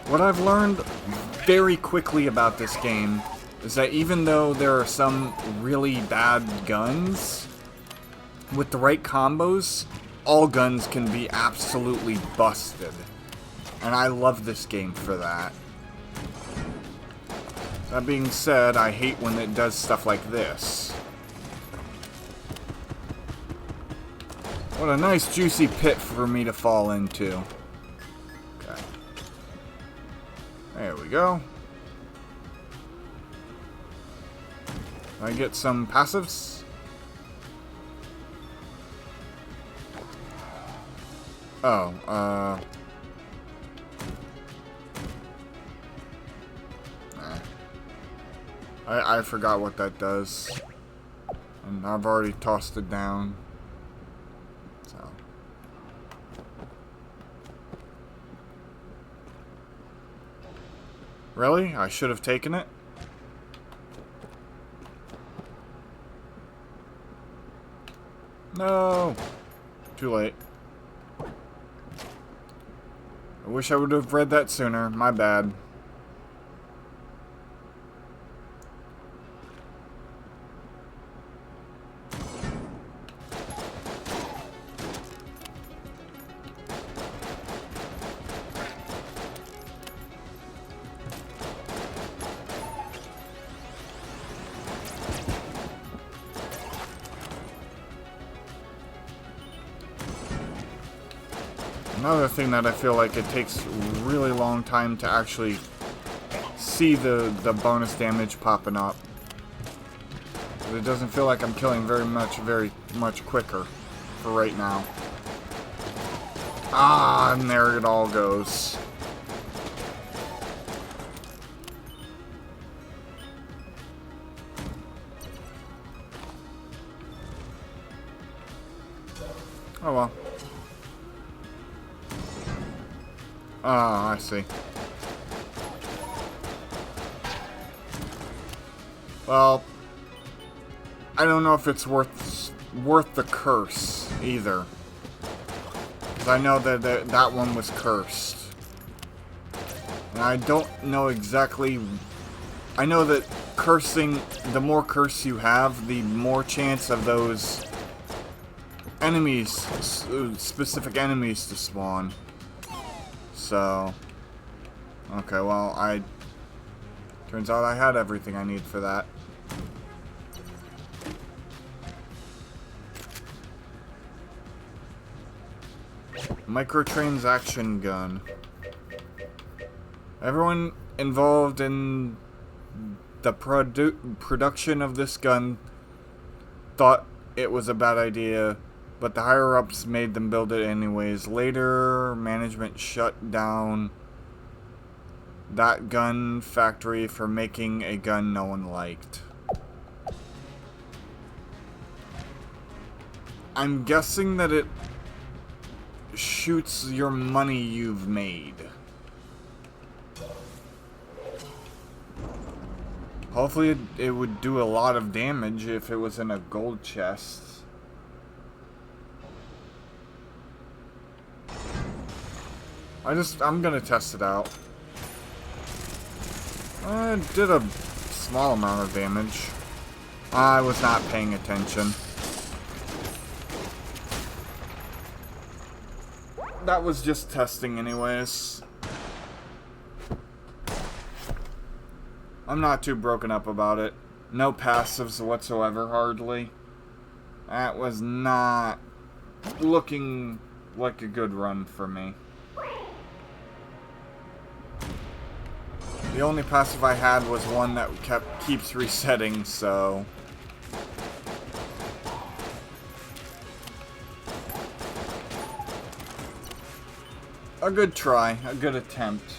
What I've learned very quickly about this game is that even though there are some really bad guns, with the right combos, all guns can be absolutely busted. And I love this game for that. That being said, I hate when it does stuff like this. What a nice juicy pit for me to fall into. Okay. There we go. I get some passives? Oh, I forgot what that does. And I've already tossed it down. So. Really? I should have taken it? No! Too late. I wish I would have read that sooner. My bad. Another thing that I feel like it takes a really long time to actually see the bonus damage popping up. But it doesn't feel like I'm killing very much quicker for right now. Ah, and there it all goes. Oh well. Ah, I see. Well, I don't know if it's worth the curse either. 'Cause I know that that one was cursed. And I don't know exactly... I know that cursing, the more curse you have, the more chance of those enemies, specific enemies to spawn. So, okay, well, Turns out I had everything I need for that. Microtransaction gun. Everyone involved in the production of this gun thought it was a bad idea, but the higher-ups made them build it anyways. Later, management shut down that gun factory for making a gun no one liked. I'm guessing that it shoots your money you've made. Hopefully it would do a lot of damage if it was in a gold chest. I'm gonna test it out. It did a small amount of damage. I was not paying attention. That was just testing anyways. I'm not too broken up about it. No passives whatsoever, hardly. That was not looking like a good run for me. The only passive I had was one that keeps resetting, so... A good try, a good attempt.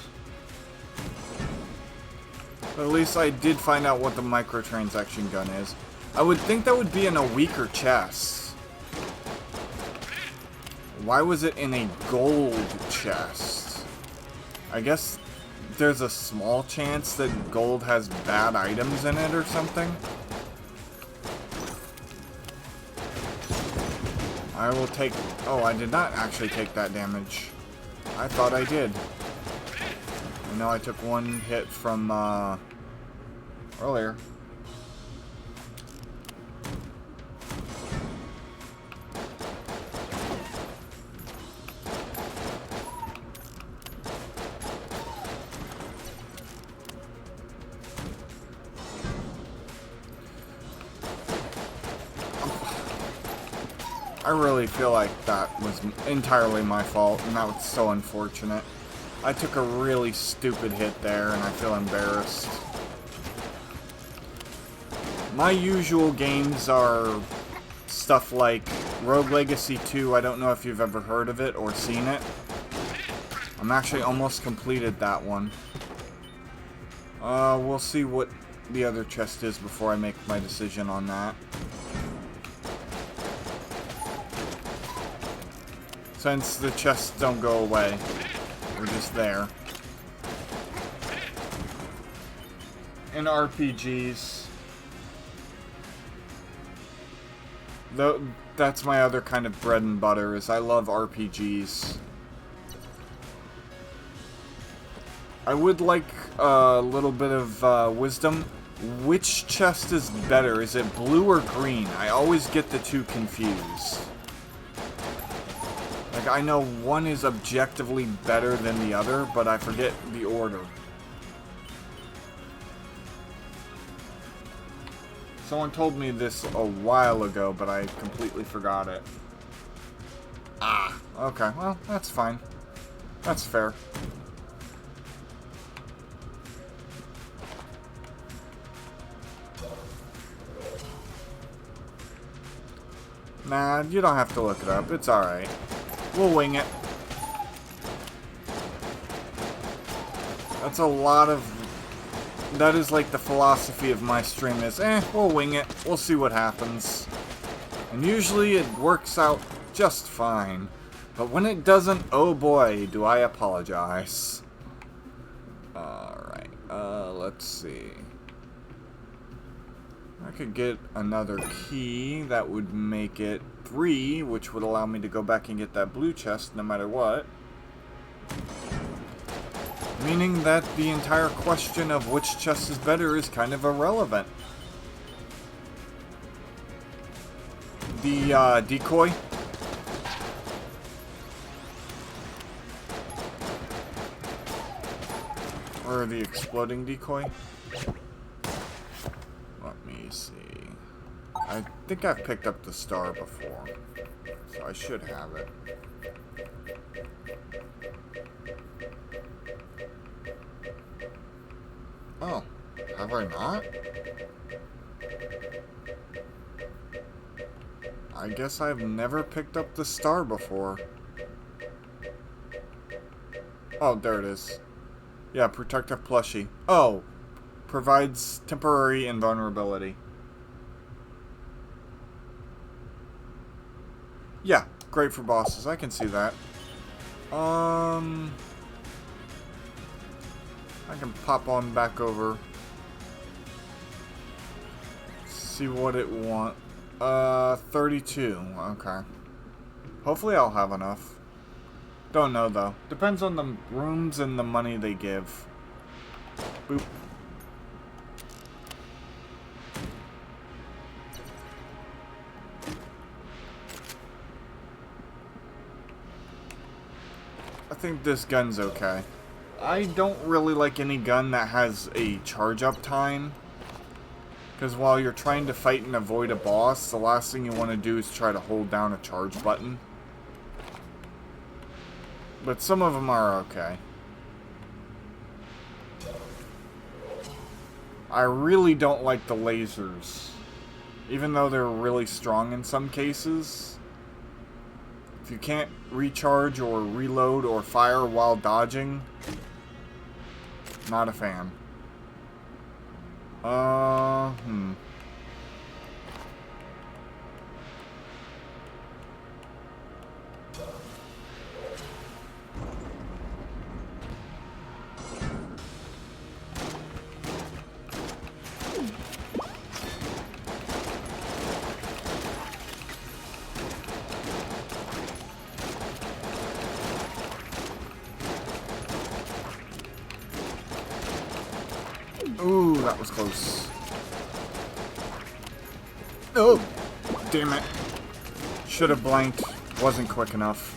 But at least I did find out what the microtransaction gun is. I would think that would be in a weaker chest. Why was it in a gold chest? I guess there's a small chance that gold has bad items in it or something. I will take... Oh, I did not actually take that damage. I thought I did. I know I took one hit from, earlier. I really feel like that was entirely my fault, and that was so unfortunate. I took a really stupid hit there, and I feel embarrassed. My usual games are stuff like Rogue Legacy 2. I don't know if you've ever heard of it or seen it. I'm actually almost completed that one. We'll see what the other chest is before I make my decision on that. Since the chests don't go away. They're just there. In RPGs. Though that's my other kind of bread and butter, is I love RPGs. I would like a little bit of wisdom. Which chest is better? Is it blue or green? I always get the two confused. Like, I know one is objectively better than the other, but I forget the order. Someone told me this a while ago, but I completely forgot it. Ah, okay, well, that's fine. That's fair. Nah, you don't have to look it up. It's alright. We'll wing it. That's a lot of... That is like the philosophy of my stream is, we'll wing it. We'll see what happens. And usually it works out just fine. But when it doesn't, oh boy, do I apologize. Alright, let's see. I could get another key. That would make it 3, which would allow me to go back and get that blue chest no matter what. Meaning that the entire question of which chest is better is kind of irrelevant. The decoy. Or the exploding decoy. Let me see. I think I've picked up the star before, so I should have it. Oh, have I not? I guess I've never picked up the star before. Oh, there it is. Yeah, protective plushie. Oh, provides temporary invulnerability. Yeah, great for bosses. I can see that. I can pop on back over. See what it wants. 32. Okay. Hopefully I'll have enough. Don't know, though. Depends on the rooms and the money they give. Boop. I think this gun's okay. I don't really like any gun that has a charge-up time. Because while you're trying to fight and avoid a boss, the last thing you want to do is try to hold down a charge button. But some of them are okay. I really don't like the lasers. Even though they're really strong in some cases. If you can't recharge or reload or fire while dodging, not a fan. Ooh, that was close. Oh, damn it. Should have blanked. Wasn't quick enough.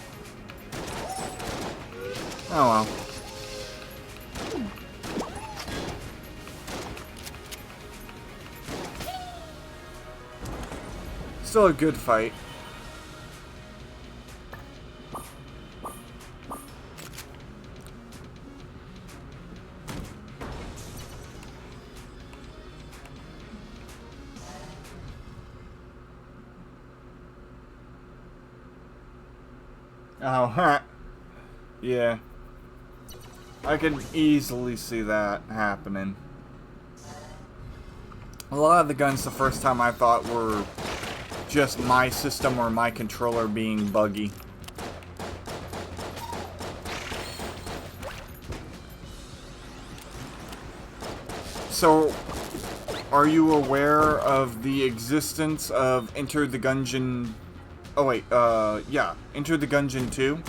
Oh well. Still a good fight. Oh, huh. Yeah. I can easily see that happening. A lot of the guns the first time I thought were just my system or my controller being buggy. So, are you aware of the existence of Enter the Gungeon? Oh wait, yeah, Enter the Gungeon 2?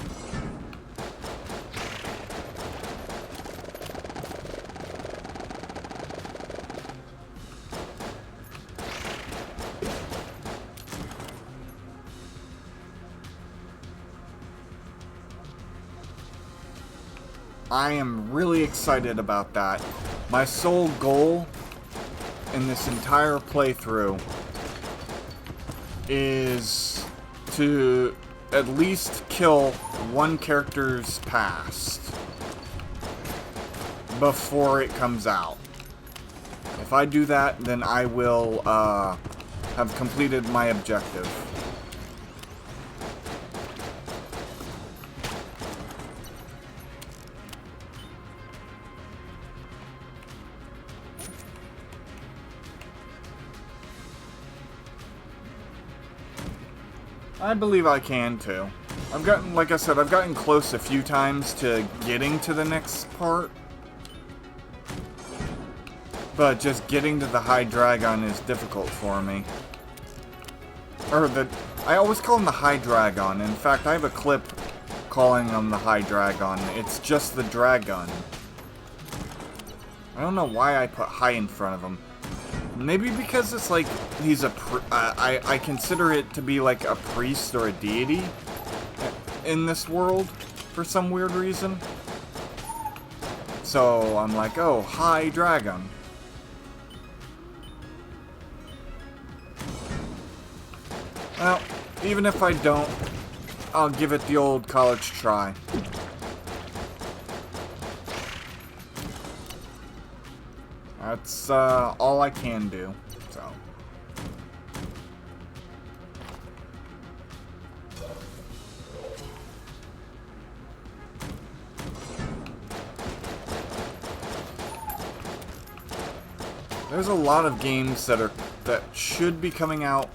I am really excited about that. My sole goal in this entire playthrough is to at least kill one character's past before it comes out. If I do that, then I will have completed my objective. I believe I can too. I've gotten, like I said, I've gotten close a few times to getting to the next part. But just getting to the High Dragon is difficult for me. I always call him the High Dragon. In fact, I have a clip calling him the High Dragon. It's just the Dragon. I don't know why I put high in front of him. Maybe because it's like he's I consider it to be like a priest or a deity in this world for some weird reason. So I'm like, oh, hi, dragon. Well, even if I don't, I'll give it the old college try. That's all I can do, so. There's a lot of games that should be coming out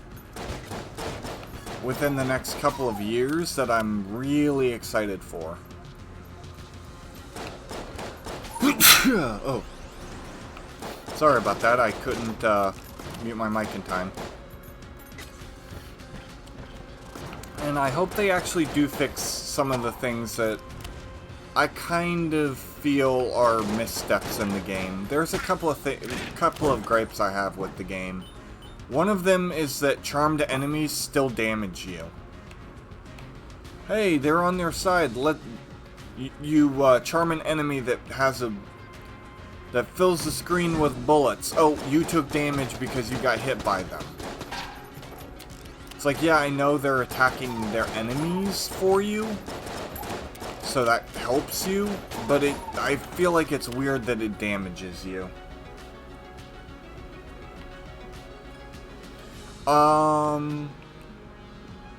within the next couple of years that I'm really excited for. Oh. Sorry about that, I couldn't mute my mic in time. And I hope they actually do fix some of the things that I kind of feel are missteps in the game. There's a couple of gripes I have with the game. One of them is that charmed enemies still damage you. Hey, they're on their side. Let you charm an enemy that fills the screen with bullets. Oh, you took damage because you got hit by them. It's like, yeah, I know they're attacking their enemies for you, so that helps you, but I feel like it's weird that it damages you.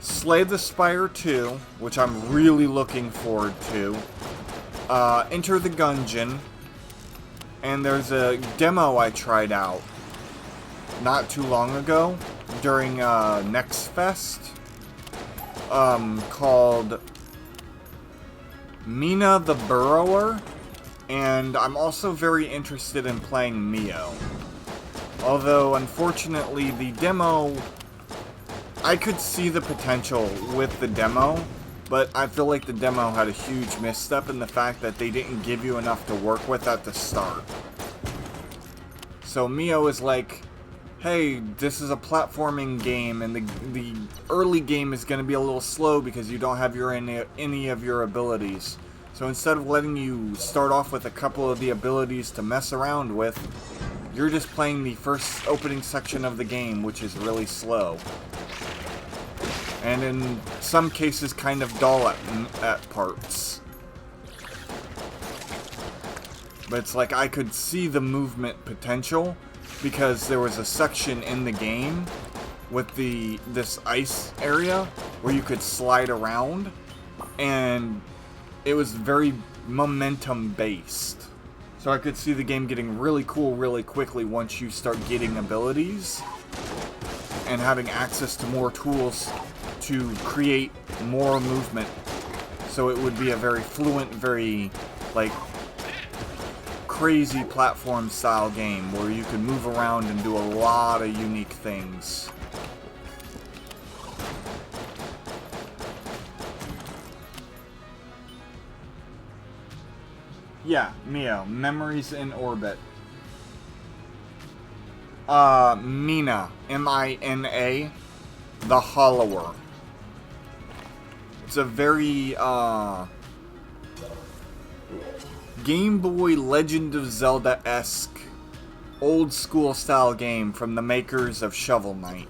Slay the Spire 2, which I'm really looking forward to. Enter the Gungeon. And there's a demo I tried out not too long ago during Next Fest called Mina the Burrower, and I'm also very interested in playing Mio. Although, unfortunately, the demo, I could see the potential with the demo, but I feel like the demo had a huge misstep in the fact that they didn't give you enough to work with at the start. So Mio is like, hey, this is a platforming game, and the early game is going to be a little slow because you don't have any of your abilities. So instead of letting you start off with a couple of the abilities to mess around with, you're just playing the first opening section of the game, which is really slow. And in some cases kind of dull at parts. But it's like I could see the movement potential because there was a section in the game with this ice area where you could slide around, and it was very momentum based. So I could see the game getting really cool really quickly once you start getting abilities and having access to more tools to create more movement. So it would be a very fluent, very, like, crazy platform style game where you could move around and do a lot of unique things. Yeah, Mio, Memories in Orbit. Mina, M-I-N-A, the Hollower. It's a very, Game Boy Legend of Zelda-esque, old school style game from the makers of Shovel Knight.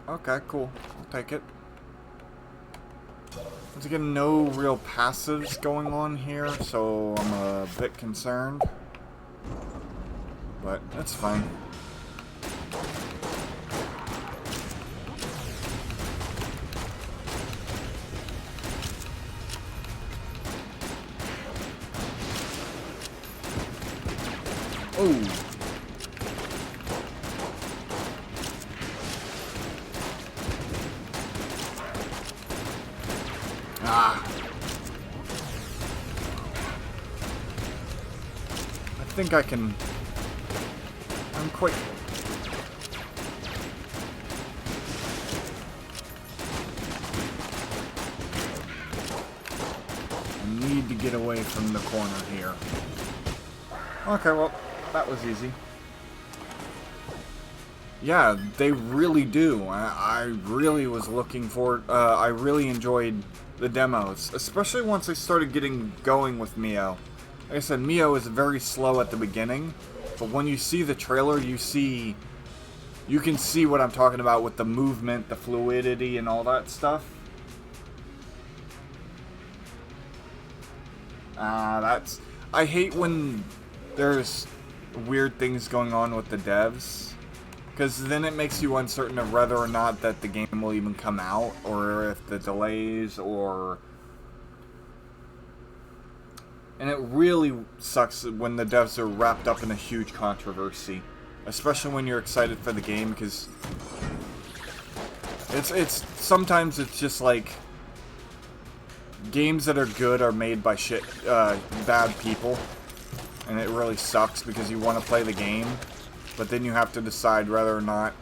Okay, cool. I'll take it. Once again, no real passives going on here, so I'm a bit concerned. But that's fine. Oh! Ah. I think I can... I'm quite... need to get away from the corner here. Okay, well, that was easy. Yeah, they really do. I really was looking forward... I really enjoyed the demos, especially once I started getting going with Mio. Like I said, Mio is very slow at the beginning, but when you see the trailer, you can see what I'm talking about with the movement, the fluidity, and all that stuff. I hate when there's weird things going on with the devs, because then it makes you uncertain of whether or not that the game will even come out, or if the delays, or... And it really sucks when the devs are wrapped up in a huge controversy, especially when you're excited for the game, because sometimes it's just like games that are good are made by bad people, and it really sucks because you want to play the game, but then you have to decide whether or not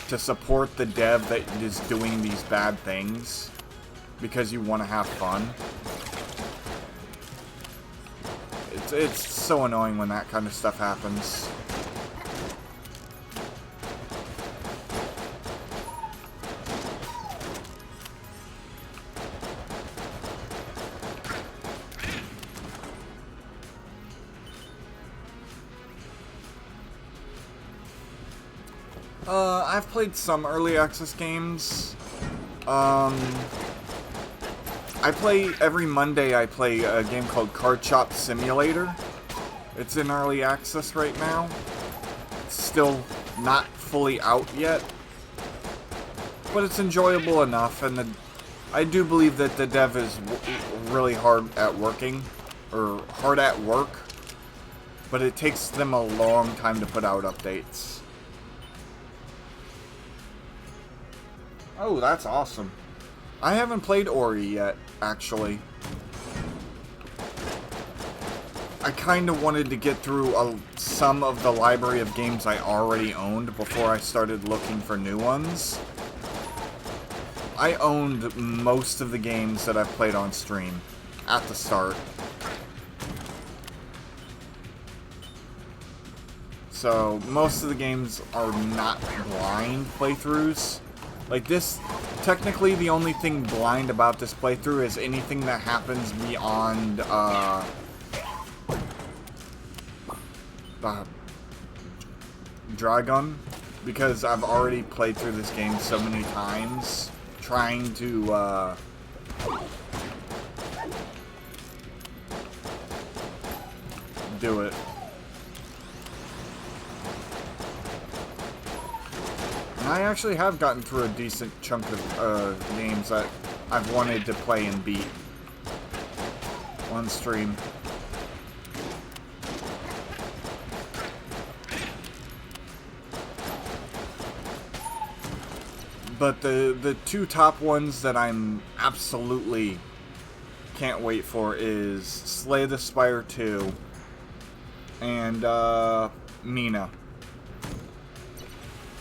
to support the dev that is doing these bad things because you want to have fun. It's so annoying when that kind of stuff happens. I've played some early access games. Every Monday I play a game called Card Shop Simulator. It's in early access right now. It's still not fully out yet, but it's enjoyable enough, and I do believe that the dev is really hard at work, but it takes them a long time to put out updates. Oh, that's awesome. I haven't played Ori yet, actually. I kind of wanted to get through some of the library of games I already owned before I started looking for new ones. I owned most of the games that I've played on stream at the start. So, most of the games are not blind playthroughs. Like this, technically the only thing blind about this playthrough is anything that happens beyond, Dragon, because I've already played through this game so many times, trying to, do it. I actually have gotten through a decent chunk of games that I've wanted to play and beat on stream. But the two top ones that I'm absolutely can't wait for is Slay the Spire 2 and Mina.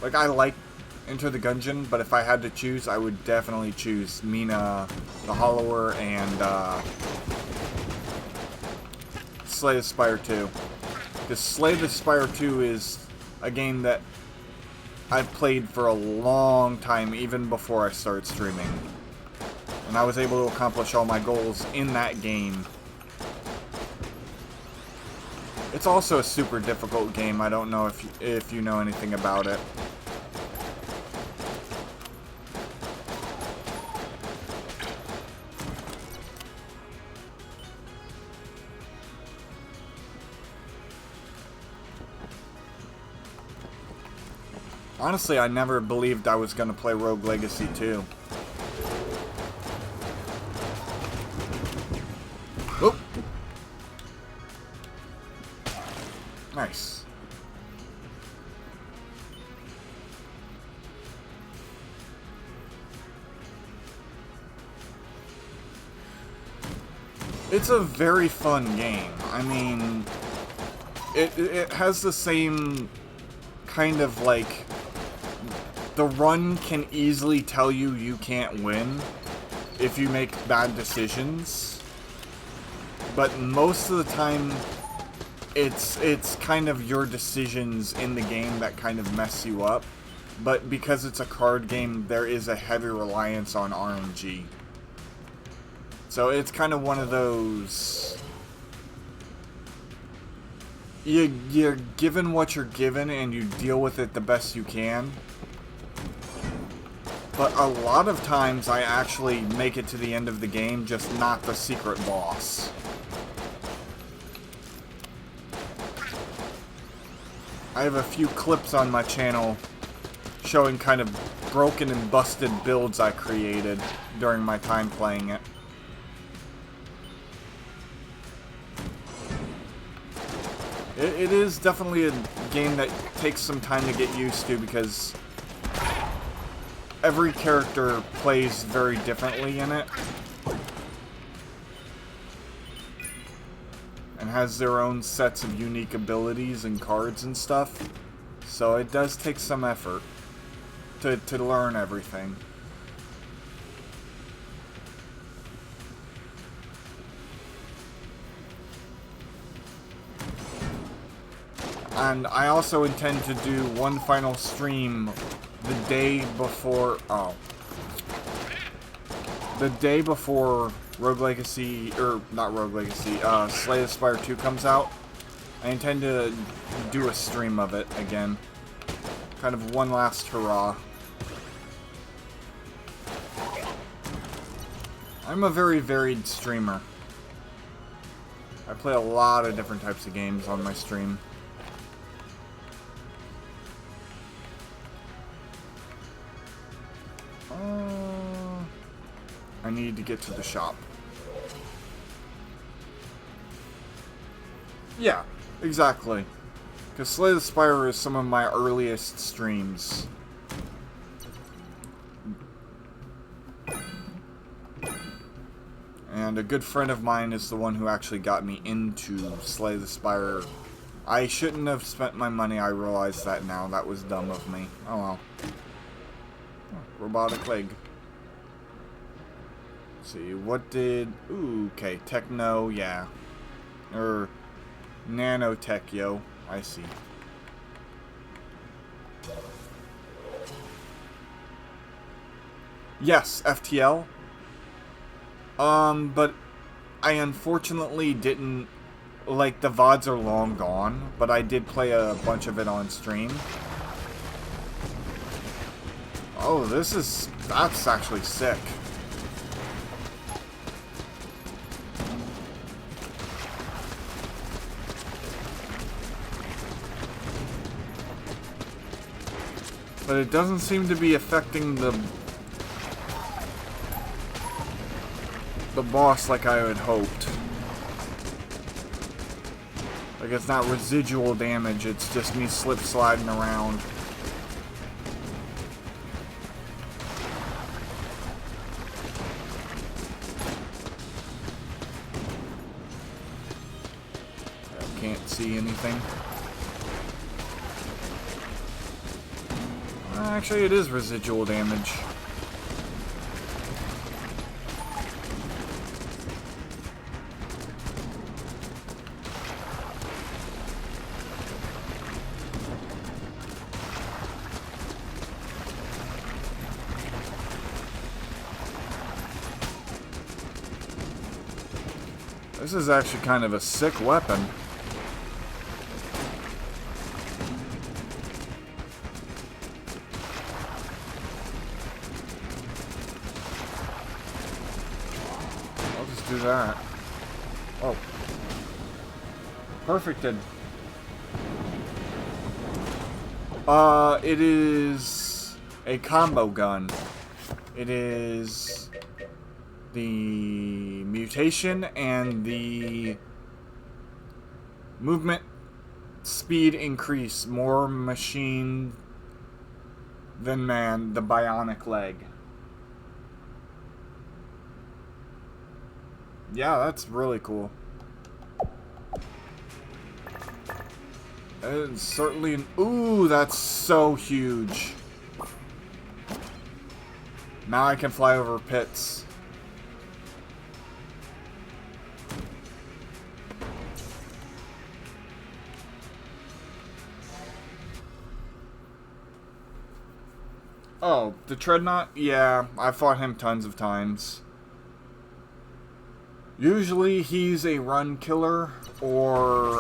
Like, I like Enter the Gungeon, but if I had to choose, I would definitely choose Mina the Hollower and Slay the Spire 2. Because Slay the Spire 2 is a game that I've played for a long time, even before I started streaming. And I was able to accomplish all my goals in that game. It's also a super difficult game. I don't know if you know anything about it. Honestly, I never believed I was going to play Rogue Legacy 2. Oop. Nice. It's a very fun game. I mean, it has the same kind of like... The run can easily tell you can't win if you make bad decisions. but most of the time, it's kind of your decisions in the game that kind of mess you up. But because it's a card game, there is a heavy reliance on RNG. So it's kind of one of those... You're given what you're given, and you deal with it the best you can. But a lot of times, I actually make it to the end of the game, just not the secret boss. I have a few clips on my channel showing kind of broken and busted builds I created during my time playing it. It is definitely a game that takes some time to get used to because every character plays very differently in it and has their own sets of unique abilities and cards and stuff, so it does take some effort to learn everything. And I also intend to do one final stream the day before... the day before Rogue Legacy... or, not Rogue Legacy, Slay the Spire 2 comes out. I intend to do a stream of it again. Kind of one last hurrah. I'm a very varied streamer. I play a lot of different types of games on my stream. I need to get to the shop. Yeah, exactly. Because Slay the Spire is some of my earliest streams. And a good friend of mine is the one who actually got me into Slay the Spire. I shouldn't have spent my money, I realize that now. That was dumb of me. Oh well. Robotic leg. Let's see, what did... Ooh, okay, Techno, yeah. Nanotech, yo. I see. Yes, FTL. But I unfortunately didn't... Like, the VODs are long gone, but I did play a bunch of it on stream. Oh, that's actually sick. But it doesn't seem to be affecting the boss like I had hoped. Like, it's not residual damage, it's just me slip sliding around. I can't see anything. Actually, it is residual damage. This is actually kind of a sick weapon. Do that. Oh. Perfected. It is a combo gun. It is the mutation and the movement speed increase. More machine than man. The bionic leg. Yeah, that's really cool. And certainly an... Ooh, that's so huge. Now I can fly over pits. Oh, the Treadnought? Yeah, I've fought him tons of times. Usually he's a run killer, or,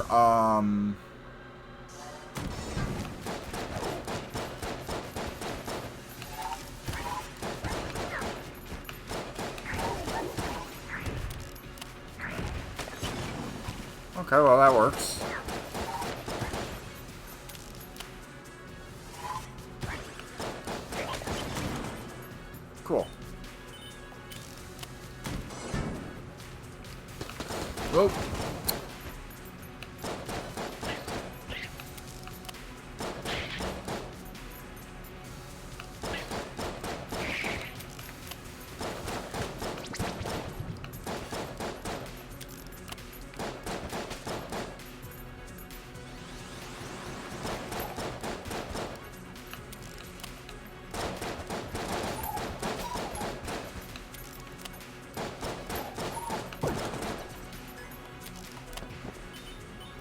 okay, well that works. Cool. Whoa.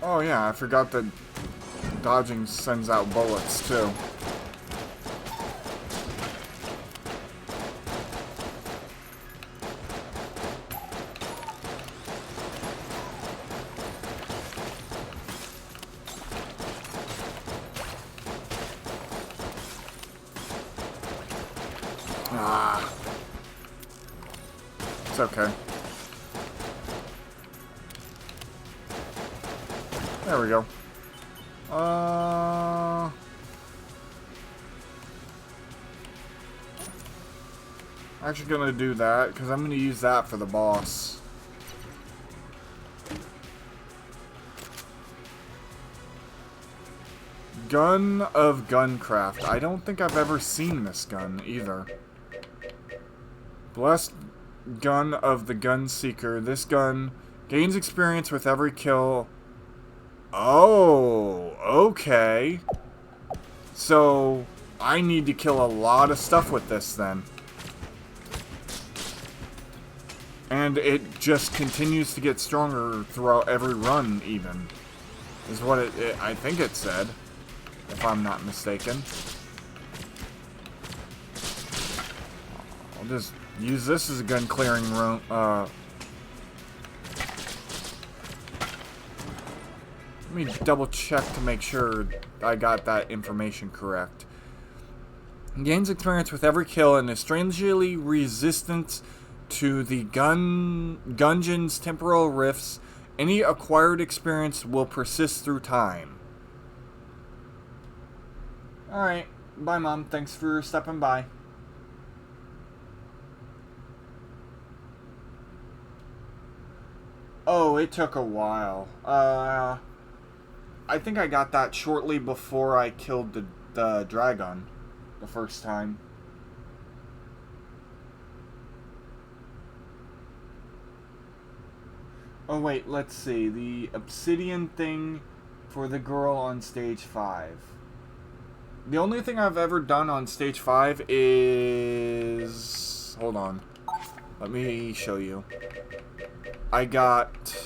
Oh yeah, I forgot that dodging sends out bullets too. Ah. It's okay. There we go. Actually gonna do that, because I'm gonna use that for the boss. Gun of Guncraft. I don't think I've ever seen this gun, either. Blessed Gun of the Gunseeker. This gun gains experience with every kill. Oh, okay. So, I need to kill a lot of stuff with this, then. And it just continues to get stronger throughout every run, even. Is what I think it said. If I'm not mistaken. I'll just use this as a gun clearing room. Let me double check to make sure I got that information correct. Gains experience with every kill and is strangely resistant to the Gungeon's temporal rifts. Any acquired experience will persist through time. Alright. Bye, Mom. Thanks for stopping by. Oh, it took a while. I think I got that shortly before I killed the dragon the first time. Oh wait, let's see. The obsidian thing for the girl on stage 5. The only thing I've ever done on stage 5 is... Hold on. Let me show you. I got...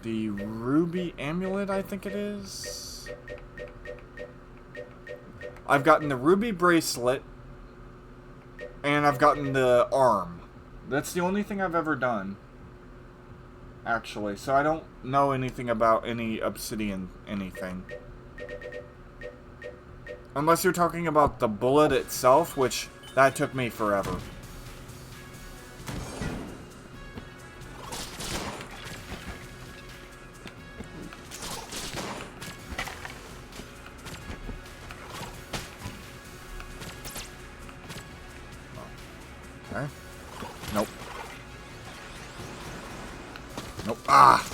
the ruby amulet, I think it is. I've gotten the ruby bracelet. And I've gotten the arm. That's the only thing I've ever done. Actually. So I don't know anything about any obsidian anything. Unless you're talking about the bullet itself, which that took me forever. Okay. Nope. Nope. Ah!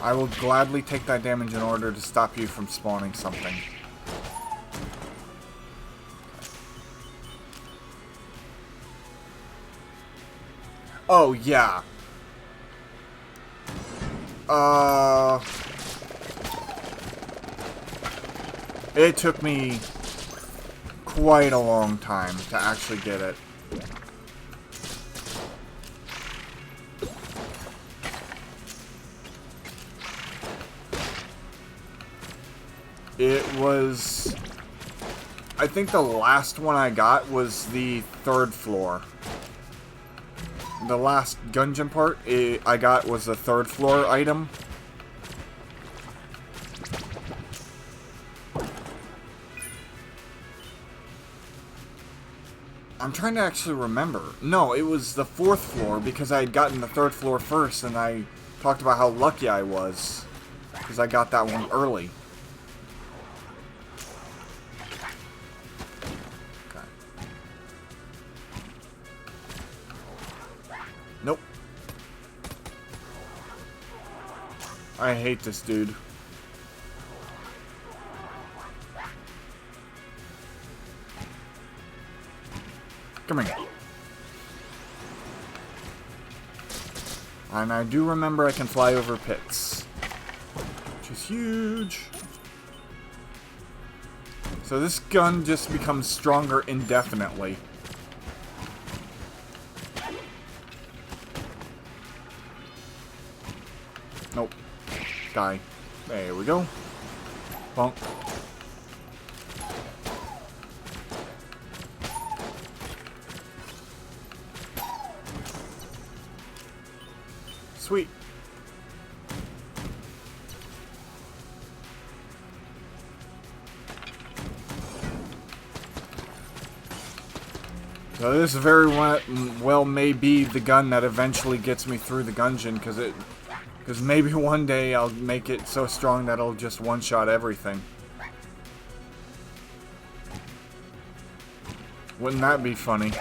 I will gladly take that damage in order to stop you from spawning something. Oh, yeah. It took me quite a long time to actually get it. It was... I think the last one I got was the 3rd floor. The last Gungeon part I got was the 3rd floor item. I'm trying to actually remember. No, it was the 4th floor because I had gotten the 3rd floor first, and I talked about how lucky I was because I got that one early. Okay. Nope. I hate this dude. Come here. And I do remember I can fly over pits, which is huge. So this gun just becomes stronger indefinitely. Nope. Die. There we go. Bonk. Sweet. So this very well may be the gun that eventually gets me through the Gungeon, because maybe one day I'll make it so strong that it'll just one-shot everything. Wouldn't that be funny?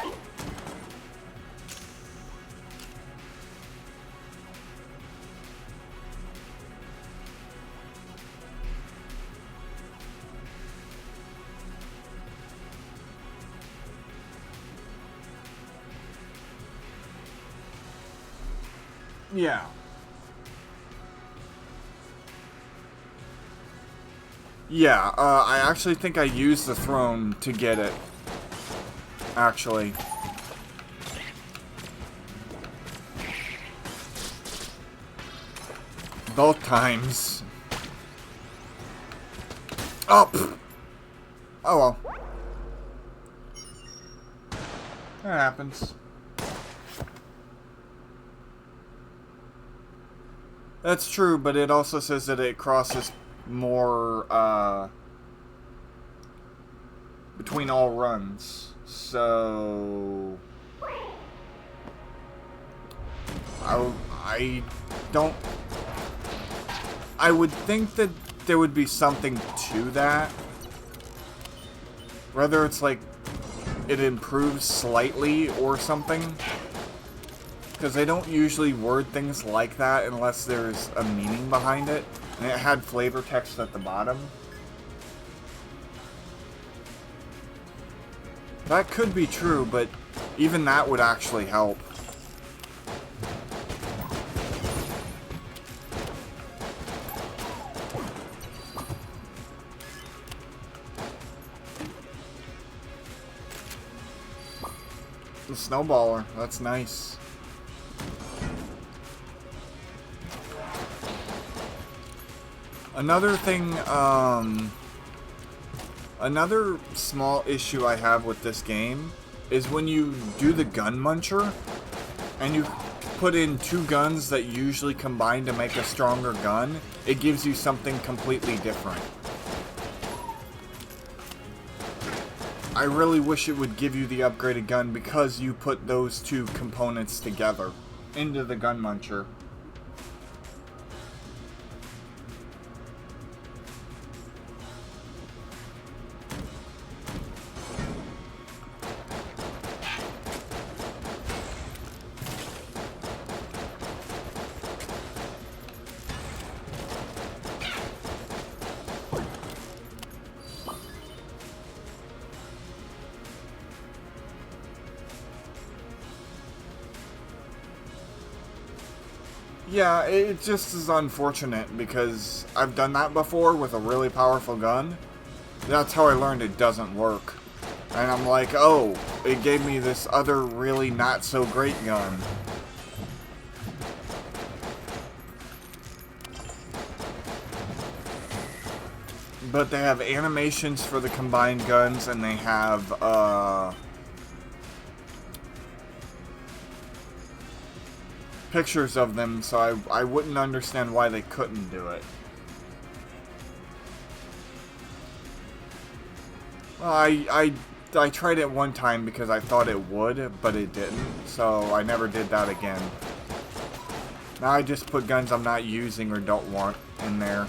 Yeah. Yeah, I actually think I used the throne to get it. Actually. Both times. Oh! Pfft. Oh well. That happens. That's true, but it also says that it crosses more, between all runs. So... I don't... I would think that there would be something to that. Whether it's like, it improves slightly or something. Because they don't usually word things like that unless there's a meaning behind it. And it had flavor text at the bottom. That could be true, but even that would actually help. The snowballer, that's nice. Another thing, another small issue I have with this game is when you do the gun muncher and you put in 2 guns that usually combine to make a stronger gun, it gives you something completely different. I really wish it would give you the upgraded gun because you put those 2 components together into the gun muncher. Yeah, it just is unfortunate because I've done that before with a really powerful gun. That's how I learned it doesn't work. And I'm like, oh, it gave me this other really not so great gun. But they have animations for the combined guns, and they have, pictures of them, so I wouldn't understand why they couldn't do it. Well, I tried it one time because I thought it would, but it didn't, so I never did that again. Now I just put guns I'm not using or don't want in there.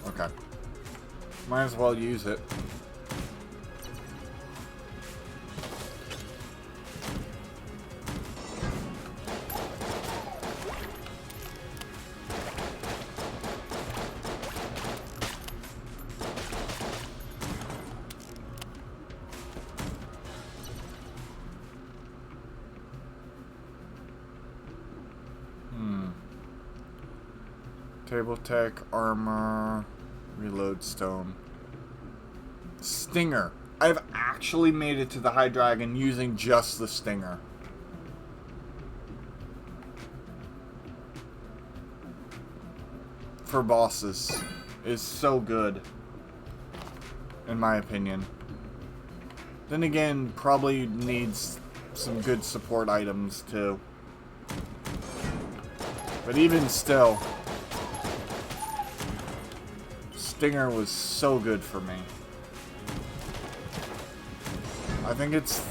Okay. Might as well use it. Table tech, armor, reload stone. Stinger. I've actually made it to the High Dragon using just the Stinger. For bosses. Is so good. In my opinion. Then again, probably needs some good support items too. But even still, Stinger was so good for me. I think it's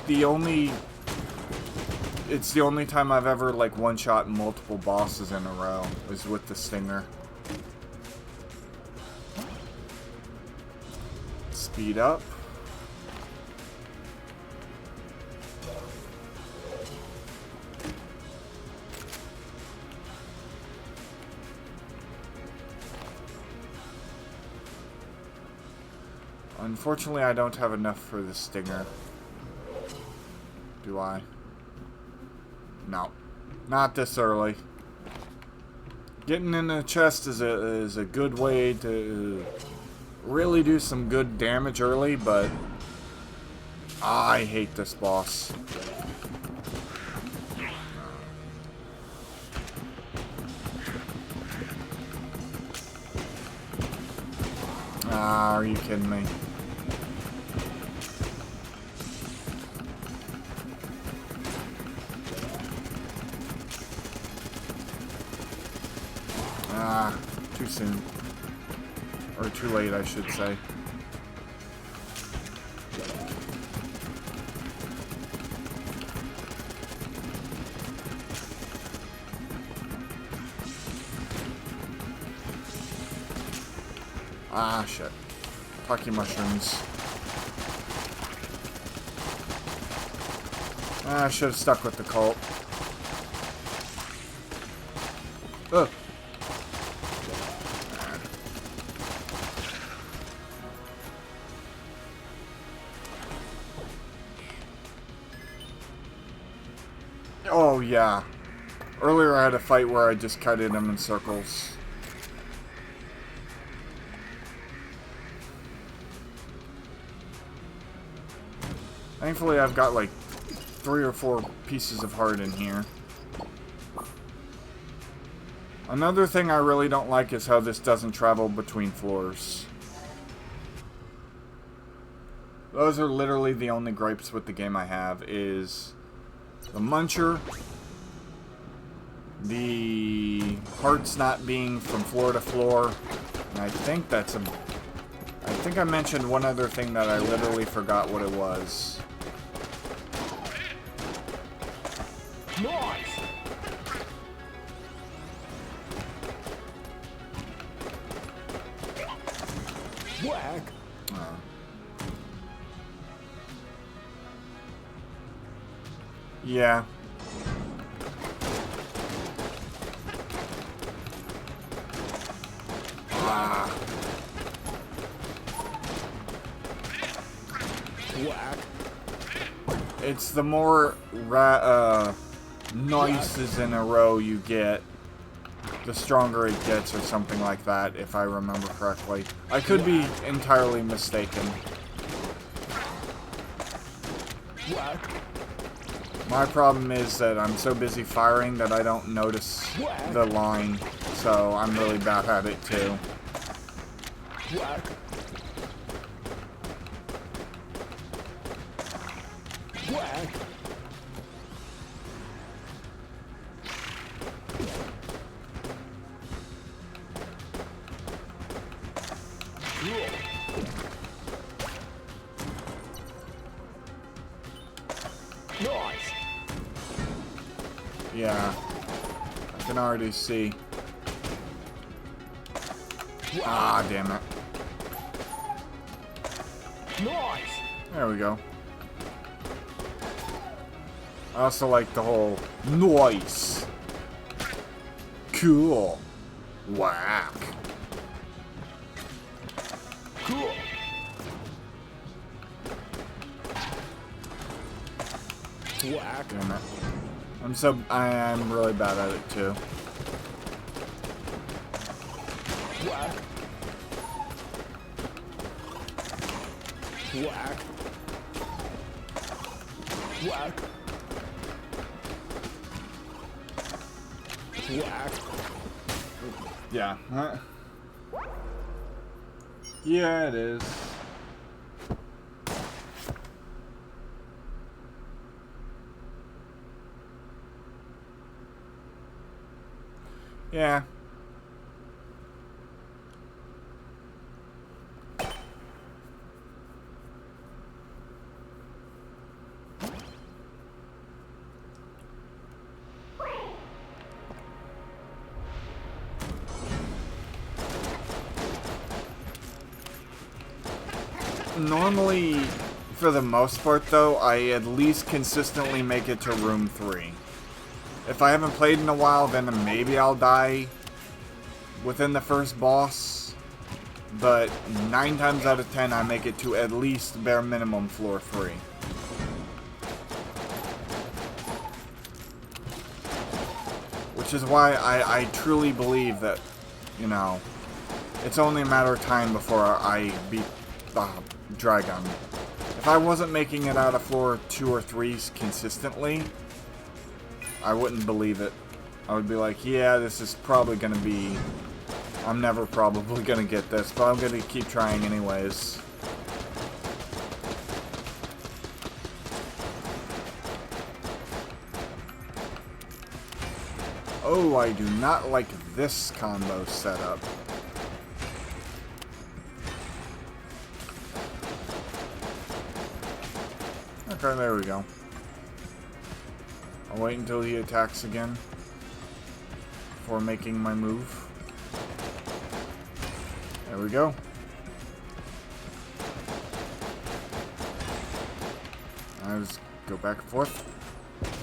the only time I've ever like one-shot multiple bosses in a row is with the Stinger. Speed up. Unfortunately, I don't have enough for the Stinger. Do I? No. Not this early. Getting in the chest is a good way to really do some good damage early, but I hate this boss. Ah, are you kidding me? Ah, too soon. Or too late, I should say. Ah, shit. Plucky mushrooms. Ah, I should have stuck with the cult. Ugh. Oh, yeah. Earlier I had a fight where I just cut him in circles. Thankfully I've got like 3 or 4 pieces of heart in here. Another thing I really don't like is how this doesn't travel between floors. Those are literally the only gripes with the game I have, is the muncher, the hearts not being from floor to floor, and I think that's a... I think I mentioned one other thing that I literally forgot what it was. Nice. Whack. Yeah. Ah. Whack. It's the more noises in a row you get, the stronger it gets, or something like that, if I remember correctly. I could be entirely mistaken. My problem is that I'm so busy firing that I don't notice the line, so I'm really bad at it too. Nice. Yeah, I can already see. Ah, damn it. Nice. There we go. I also like the whole noise. Cool. Whack. Cool. Whack. Damn it. I'm really bad at it too. Whack. Whack. Whack. Whack. Yeah. Huh? Yeah, it is. Yeah. Normally, for the most part though, I at least consistently make it to room 3. If I haven't played in a while, then maybe I'll die within the first boss. But 9 times out of 10, I make it to at least bare minimum floor 3. Which is why I truly believe that, you know, it's only a matter of time before I beat the dragon. If I wasn't making it out of floor 2 or 3 consistently, I wouldn't believe it. I would be like, yeah, this is probably going to be... I'm never probably going to get this, but I'm going to keep trying anyways. Oh, I do not like this combo setup. Okay, there we go. I'll wait until he attacks again before making my move. There we go. I just go back and forth.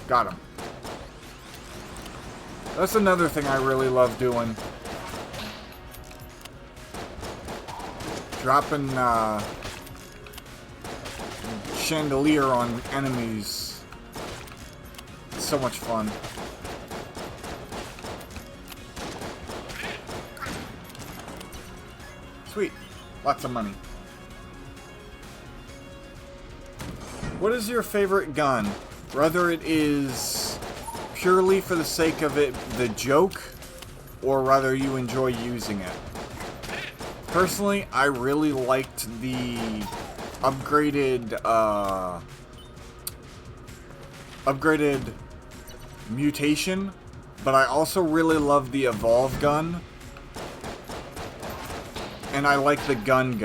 Got him. That's another thing I really love doing. Dropping chandelier on enemies. It's so much fun. Sweet. Lots of money. What is your favorite gun? Whether it is purely for the sake of it, the joke, or rather you enjoy using it. Personally, I really liked the upgraded mutation, but I also really love the evolve gun, and I like the gun.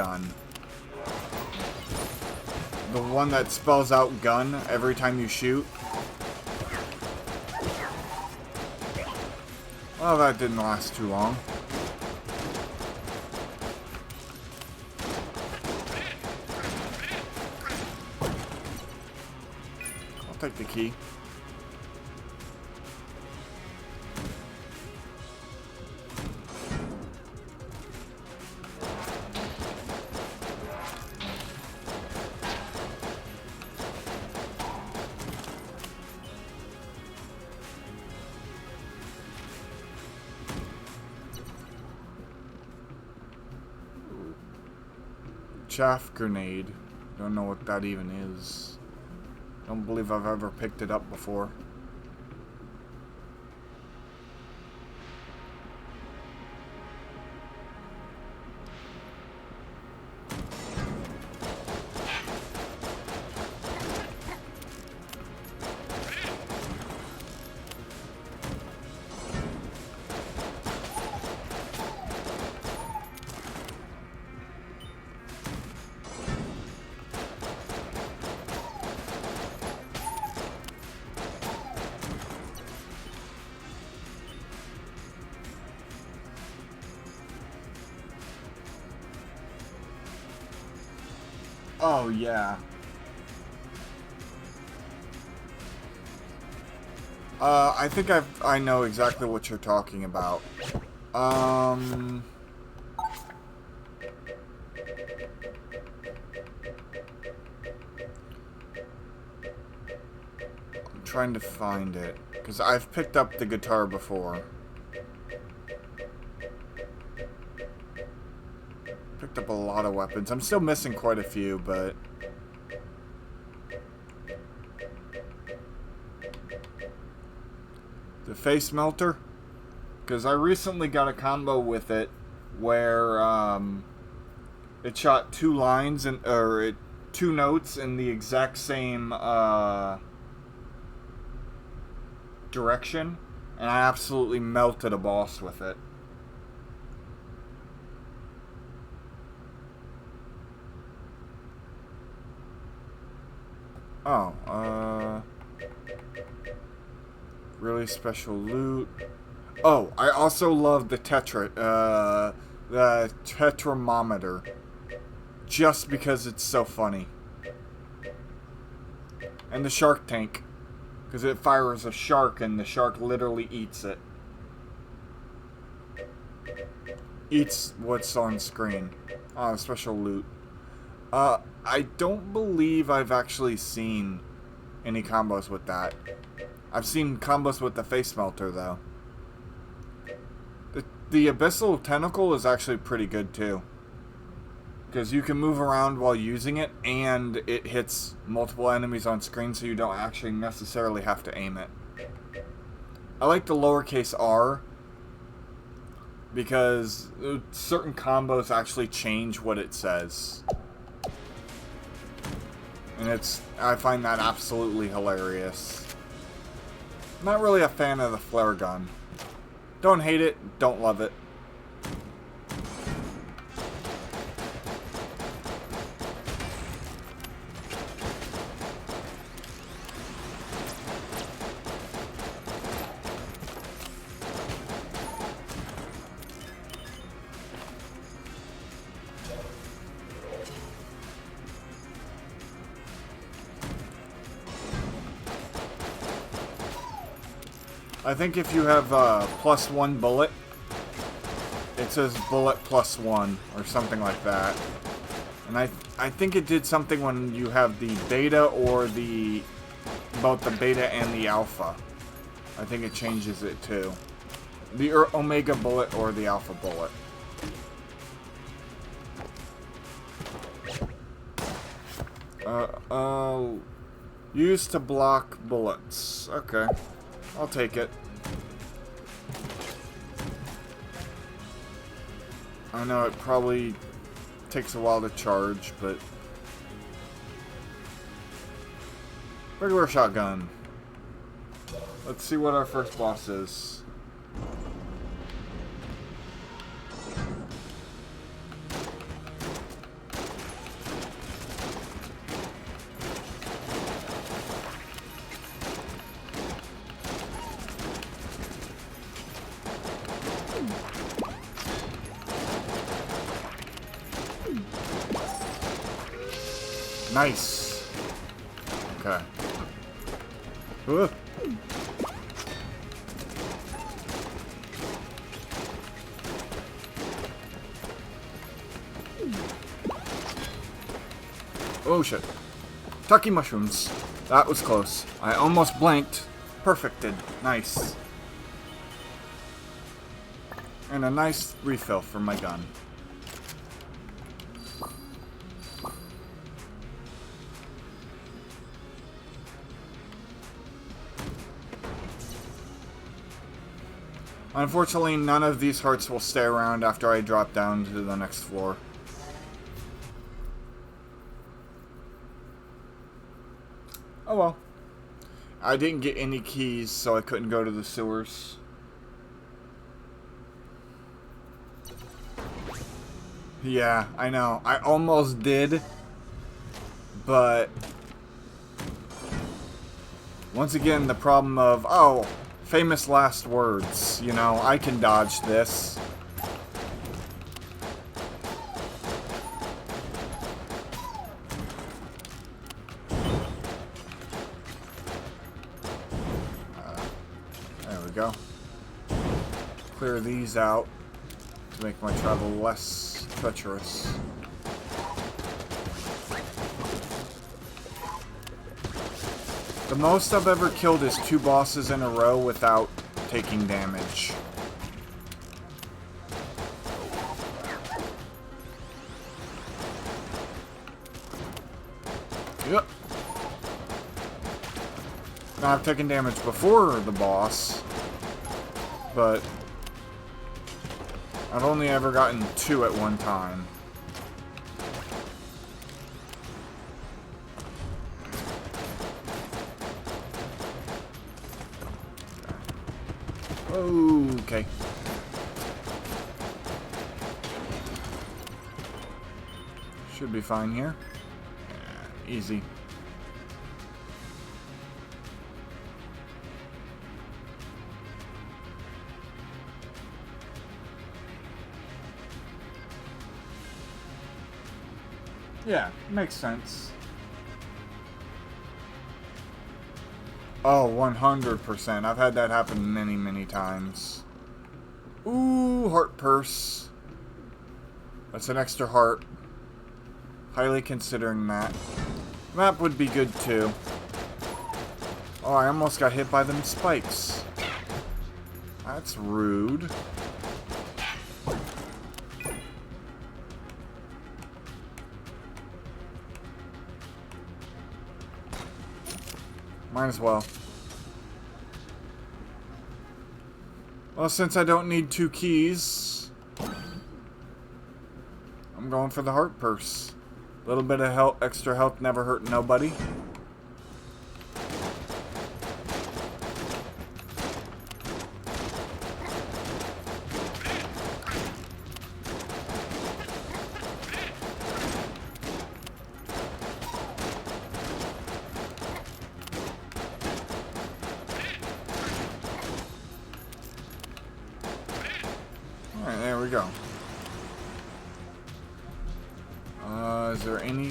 The one that spells out gun every time you shoot. Well, that didn't last too long. I'll take the key. Chaff grenade. Don't know what that even is. Don't believe I've ever picked it up before. Oh, yeah. I think I know exactly what you're talking about. I'm trying to find it, because I've picked up the guitar before. Picked up a lot of weapons. I'm still missing quite a few, but... The face melter? Because I recently got a combo with it where it shot two lines or two notes in the exact same direction, and I absolutely melted a boss with it. Oh, really special loot. Oh, I also love the tetramometer. Just because it's so funny. And the shark tank. Because it fires a shark and the shark literally eats it. Eats what's on screen. Oh, special loot. I don't believe I've actually seen any combos with that. I've seen combos with the face melter, though. The abyssal tentacle is actually pretty good, too. Because you can move around while using it, and it hits multiple enemies on screen, so you don't actually necessarily have to aim it. I like the lowercase r, because certain combos actually change what it says. And I find that absolutely hilarious. I'm not really a fan of the flare gun. Don't hate it, don't love it. I think if you have +1 bullet, it says bullet +1 or something like that. And I think it did something when you have the beta or both the beta and the alpha. I think it changes it too. The omega bullet or the alpha bullet. Used to block bullets. Okay. I'll take it. I know it probably takes a while to charge, but... Regular shotgun. Let's see what our first boss is. Nice. Okay. Ooh. Oh shit. Tucky mushrooms. That was close. I almost blanked. Perfected. Nice. And a nice refill for my gun. Unfortunately, none of these hearts will stay around after I drop down to the next floor. Oh well. I didn't get any keys, so I couldn't go to the sewers. Yeah, I know. I almost did, but once again, the problem of, oh, famous last words. You know, I can dodge this. There we go. Clear these out to make my travel less treacherous. The most I've ever killed is 2 bosses in a row without taking damage. Yep. Now, I've taken damage before the boss, but I've only ever gotten 2 at one time. Okay. Should be fine here. Yeah, easy. Yeah, makes sense. Oh, 100%. I've had that happen many, many times. Ooh, heart purse. That's an extra heart. Highly considering that. Map would be good too. Oh, I almost got hit by them spikes. That's rude. Might as well. Well, since I don't need 2 keys, I'm going for the heart purse. A little bit of health, extra health never hurt nobody. Alright, there we go. Is there any...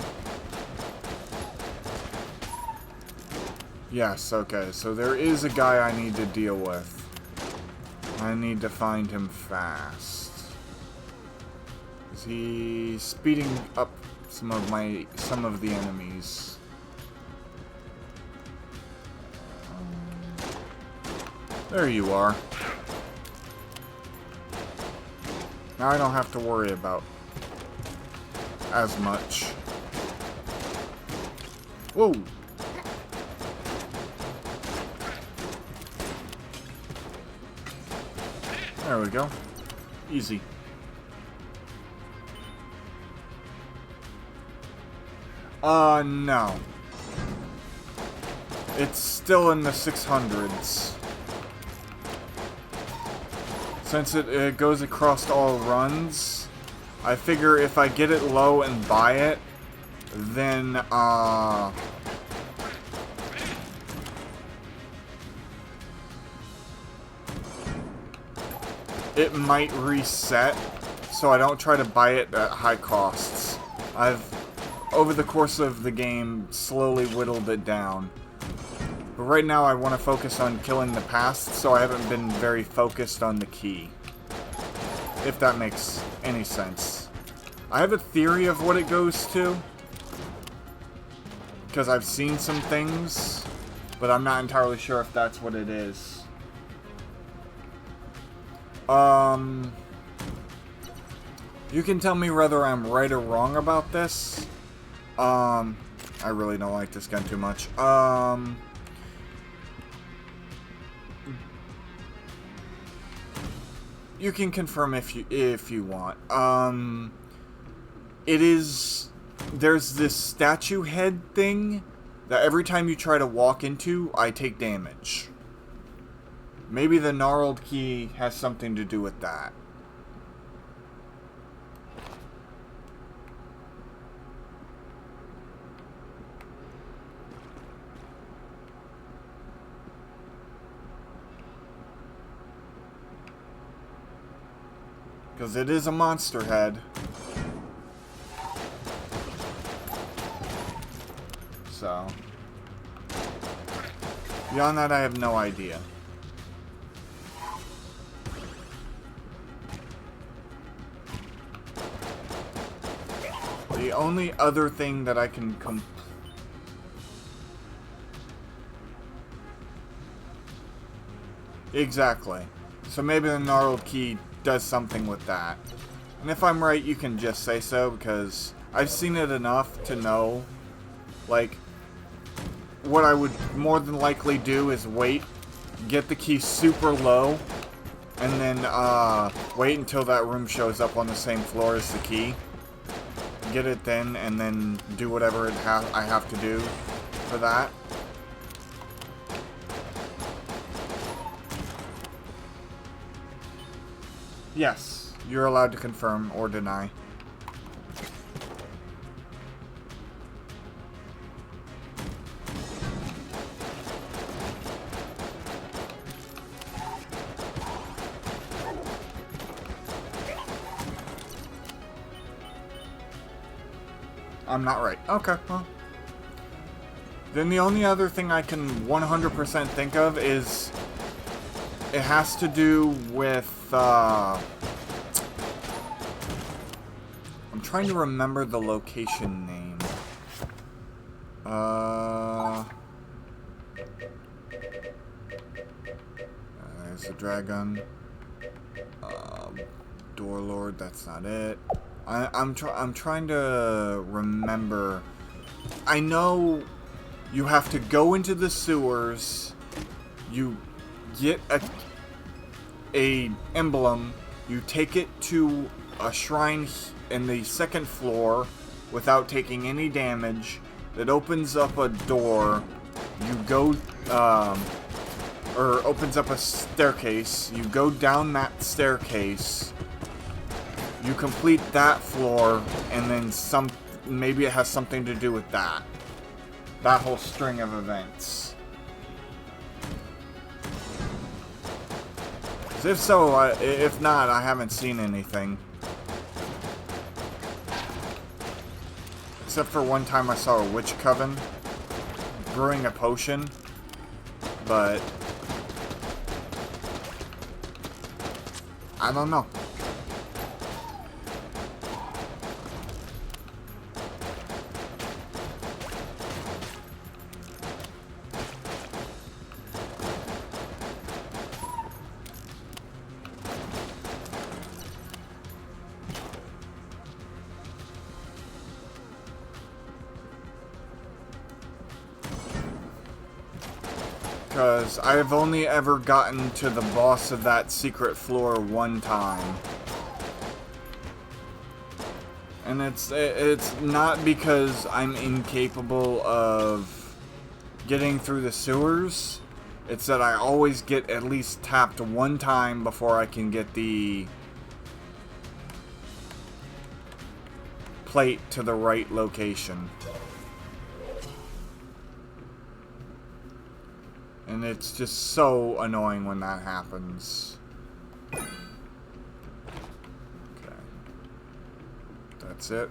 Yes, okay. So there is a guy I need to deal with. I need to find him fast. Is he speeding up some of the enemies? There you are. Now I don't have to worry about as much. Whoa! There we go. Easy. No. It's still in the 600s. Since it goes across all runs, I figure if I get it low and buy it, then, it might reset, so I don't try to buy it at high costs. I've, over the course of the game, slowly whittled it down. But right now I want to focus on killing the past, so I haven't been very focused on the key. If that makes any sense. I have a theory of what it goes to, because I've seen some things, but I'm not entirely sure if that's what it is. You can tell me whether I'm right or wrong about this. I really don't like this gun too much. You can confirm if you want. It is... There's this statue head thing that every time you try to walk into, I take damage. Maybe the gnarled key has something to do with that. Because it is a monster head. So. Beyond that, I have no idea. The only other thing that I can Exactly. So maybe the gnarled key does something with that. And if I'm right, you can just say so, because I've seen it enough to know, like, what I would more than likely do is wait, get the key super low, and then wait until that room shows up on the same floor as the key. Get it then, and then do whatever I have to do for that. Yes, you're allowed to confirm or deny. I'm not right. Okay, well. Then the only other thing I can 100% think of is it has to do with, I'm trying to remember the location name. There's a dragon. Door Lord, that's not it. I'm trying to remember. I know you have to go into the sewers. You get a emblem. You take it to a shrine in the second floor without taking any damage. That opens up a door. You go, or opens up a staircase. You go down that staircase. You complete that floor, and then maybe it has something to do with that. That whole string of events. If so, if not, I haven't seen anything. Except for one time I saw a witch coven brewing a potion, but I don't know. Because I've only ever gotten to the boss of that secret floor one time. And it's not because I'm incapable of getting through the sewers. It's that I always get at least tapped one time before I can get the plate to the right location. And it's just so annoying when that happens. Okay. That's it.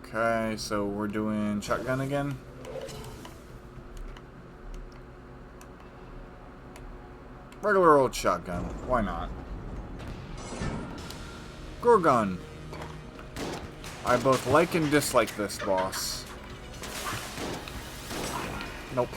Okay, so we're doing shotgun again. Regular old shotgun. Why not? Gorgon. I both like and dislike this boss. Nope.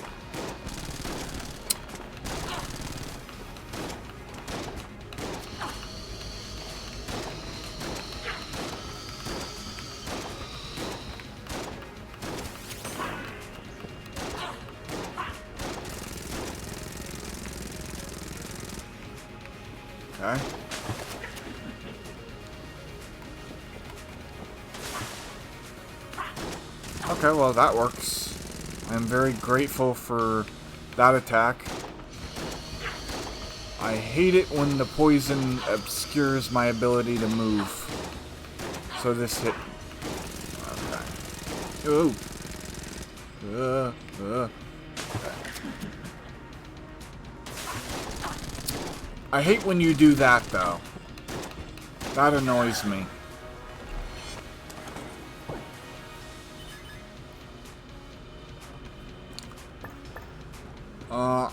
Okay. Okay, well that works. I'm very grateful for that attack. I hate it when the poison obscures my ability to move. So this hit... Okay. Ooh. Okay. I hate when you do that, though. That annoys me.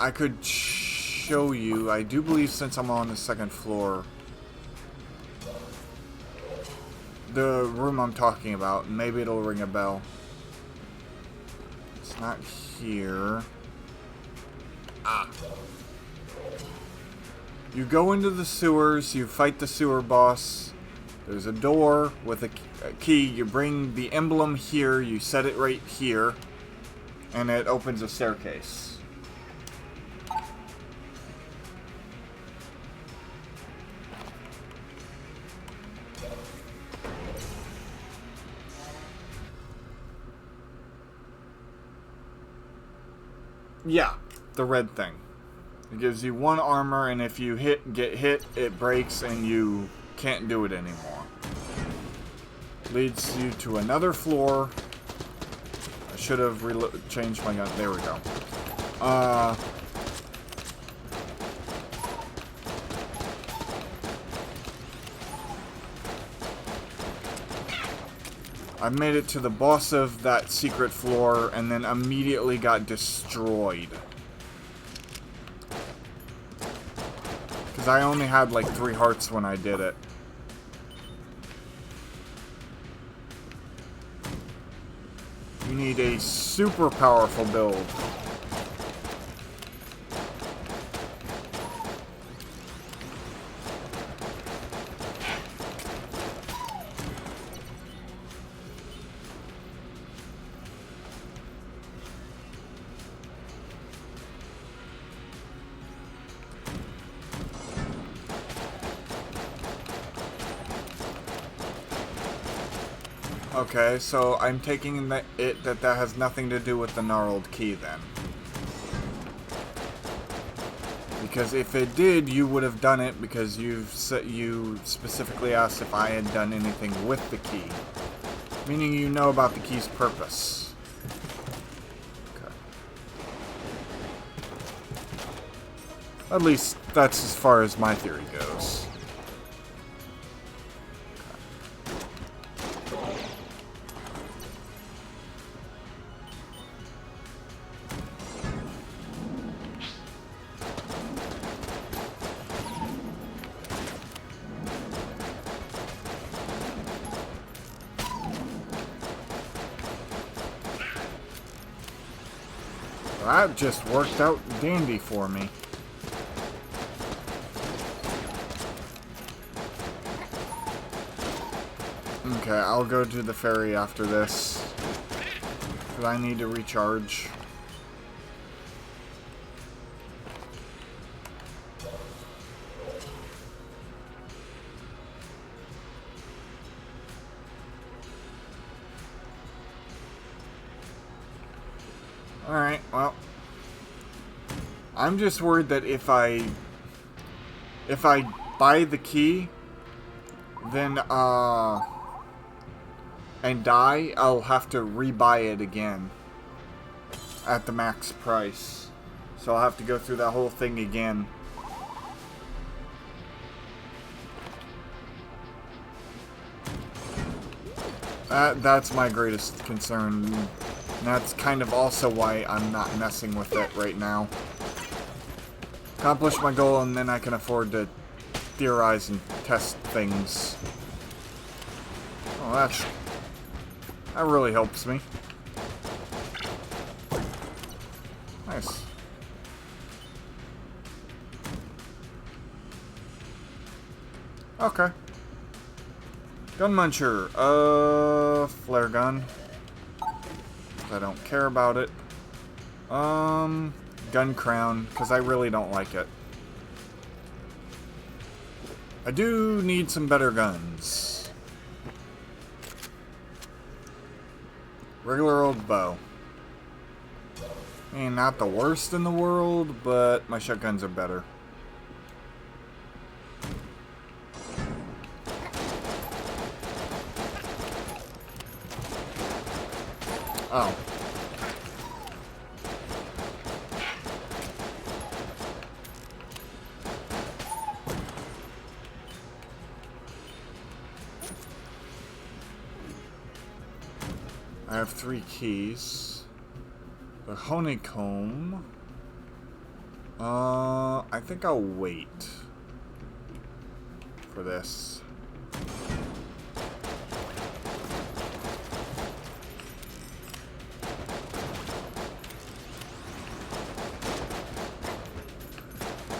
I could show you. I do believe since I'm on the second floor, the room I'm talking about, maybe it'll ring a bell. It's not here. Ah. You go into the sewers, you fight the sewer boss. There's a door with a key. You bring the emblem here, you set it right here, and it opens a staircase. Yeah, the red thing. It gives you 1 armor, and if you get hit, it breaks, and you can't do it anymore. Leads you to another floor. I should have changed my gun. There we go. I made it to the boss of that secret floor, and then immediately got destroyed. Because I only had like 3 hearts when I did it. You need a super powerful build. Okay, so I'm taking that has nothing to do with the gnarled key then. Because if it did, you would have done it because you specifically asked if I had done anything with the key. Meaning you know about the key's purpose. Okay. At least that's as far as my theory goes. That just worked out dandy for me. Okay, I'll go to the ferry after this. Because I need to recharge. Alright, well. I'm just worried that if I buy the key, then, and die, I'll have to rebuy it again. At the max price. So I'll have to go through that whole thing again. That's my greatest concern. And that's kind of also why I'm not messing with it right now. Accomplish my goal, and then I can afford to theorize and test things. Oh, that really helps me. Nice. Okay. Gun muncher. Flare gun. I don't care about it. Gun crown, because I really don't like it. I do need some better guns. Regular old bow. I mean, not the worst in the world, but my shotguns are better. Oh. I have 3 keys. The honeycomb. I think I'll wait for this.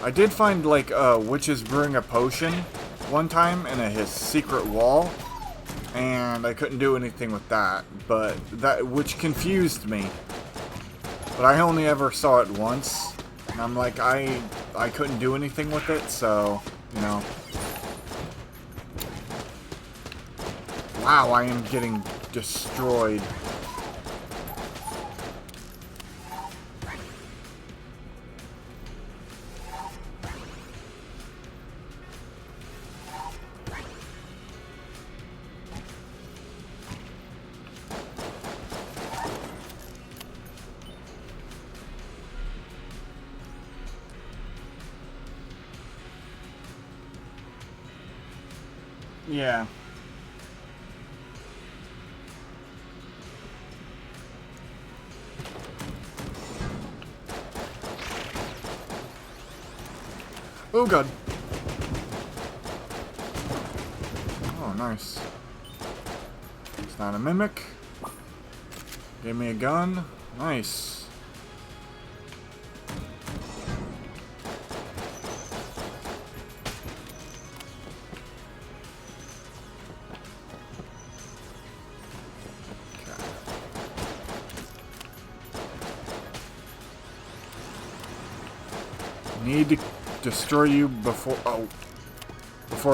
I did find, like, witches brewing a potion one time in his secret wall, and I couldn't do anything with that, which confused me. But I only ever saw it once, and I'm like, I couldn't do anything with it, so, you know. Wow, I am getting destroyed. Yeah. Oh god. Oh, nice. It's not a mimic. Give me a gun. Nice. Need to destroy you before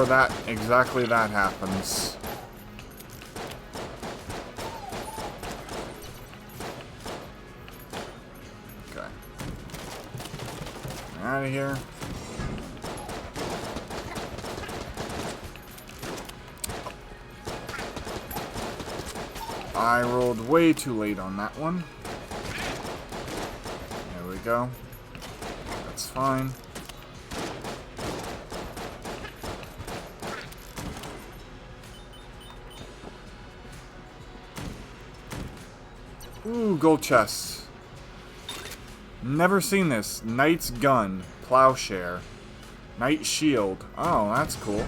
that, exactly that happens. Okay. Out of here. I rolled way too late on that one. There we go. That's fine. Ooh, gold chest. Never seen this. Knight's gun. Plowshare. Knight shield. Oh, that's cool.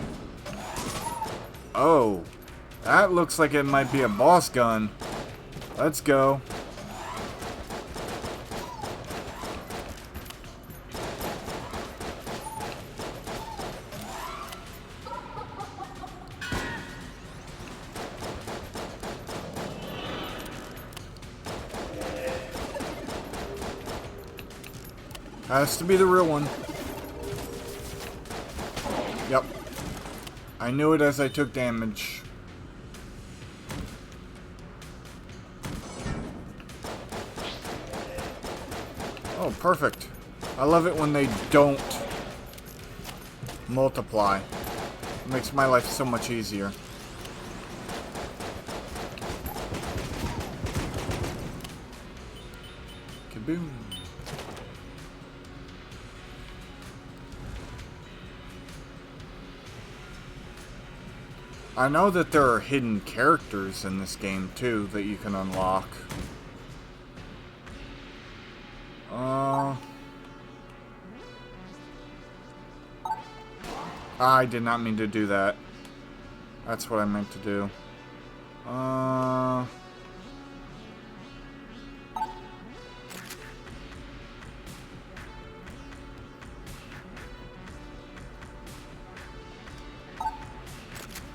Oh. That looks like it might be a boss gun. Let's go. Has to be the real one. Yep. I knew it as I took damage. Oh, perfect. I love it when they don't multiply. It makes my life so much easier. Kaboom. I know that there are hidden characters in this game, too, that you can unlock. I did not mean to do that. That's what I meant to do.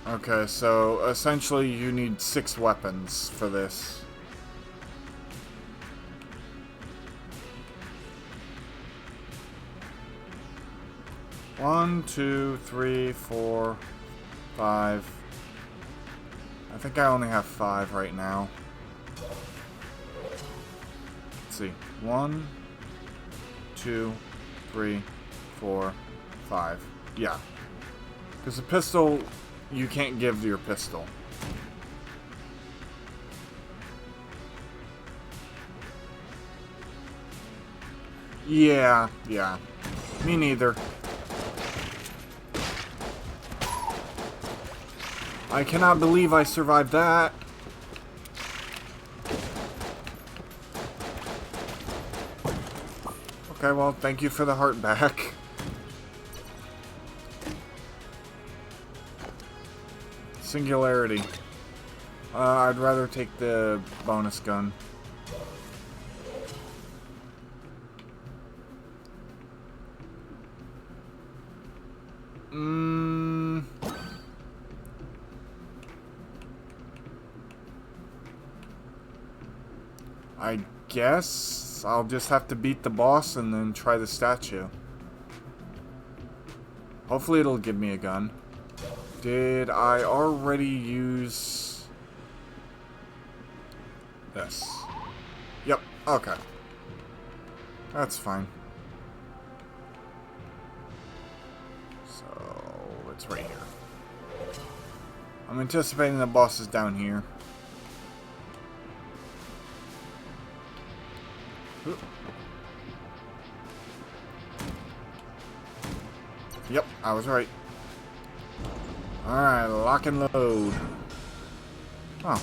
Okay, so essentially you need 6 weapons for this. One, 2, 3, 4, 5. I think I only have 5 right now. let's see. 1, 2, 3, 4, 5. Yeah. Because the pistol, you can't give your pistol. Yeah, yeah. Me neither. I cannot believe I survived that. Okay, well, thank you for the heart back. Singularity. I'd rather take the bonus gun. I guess I'll just have to beat the boss and then try the statue. Hopefully it'll give me a gun. Did I already use this? Yep, okay. That's fine. So, it's right here. I'm anticipating the boss is down here. Ooh. Yep, I was right. Alright, lock and load. Oh.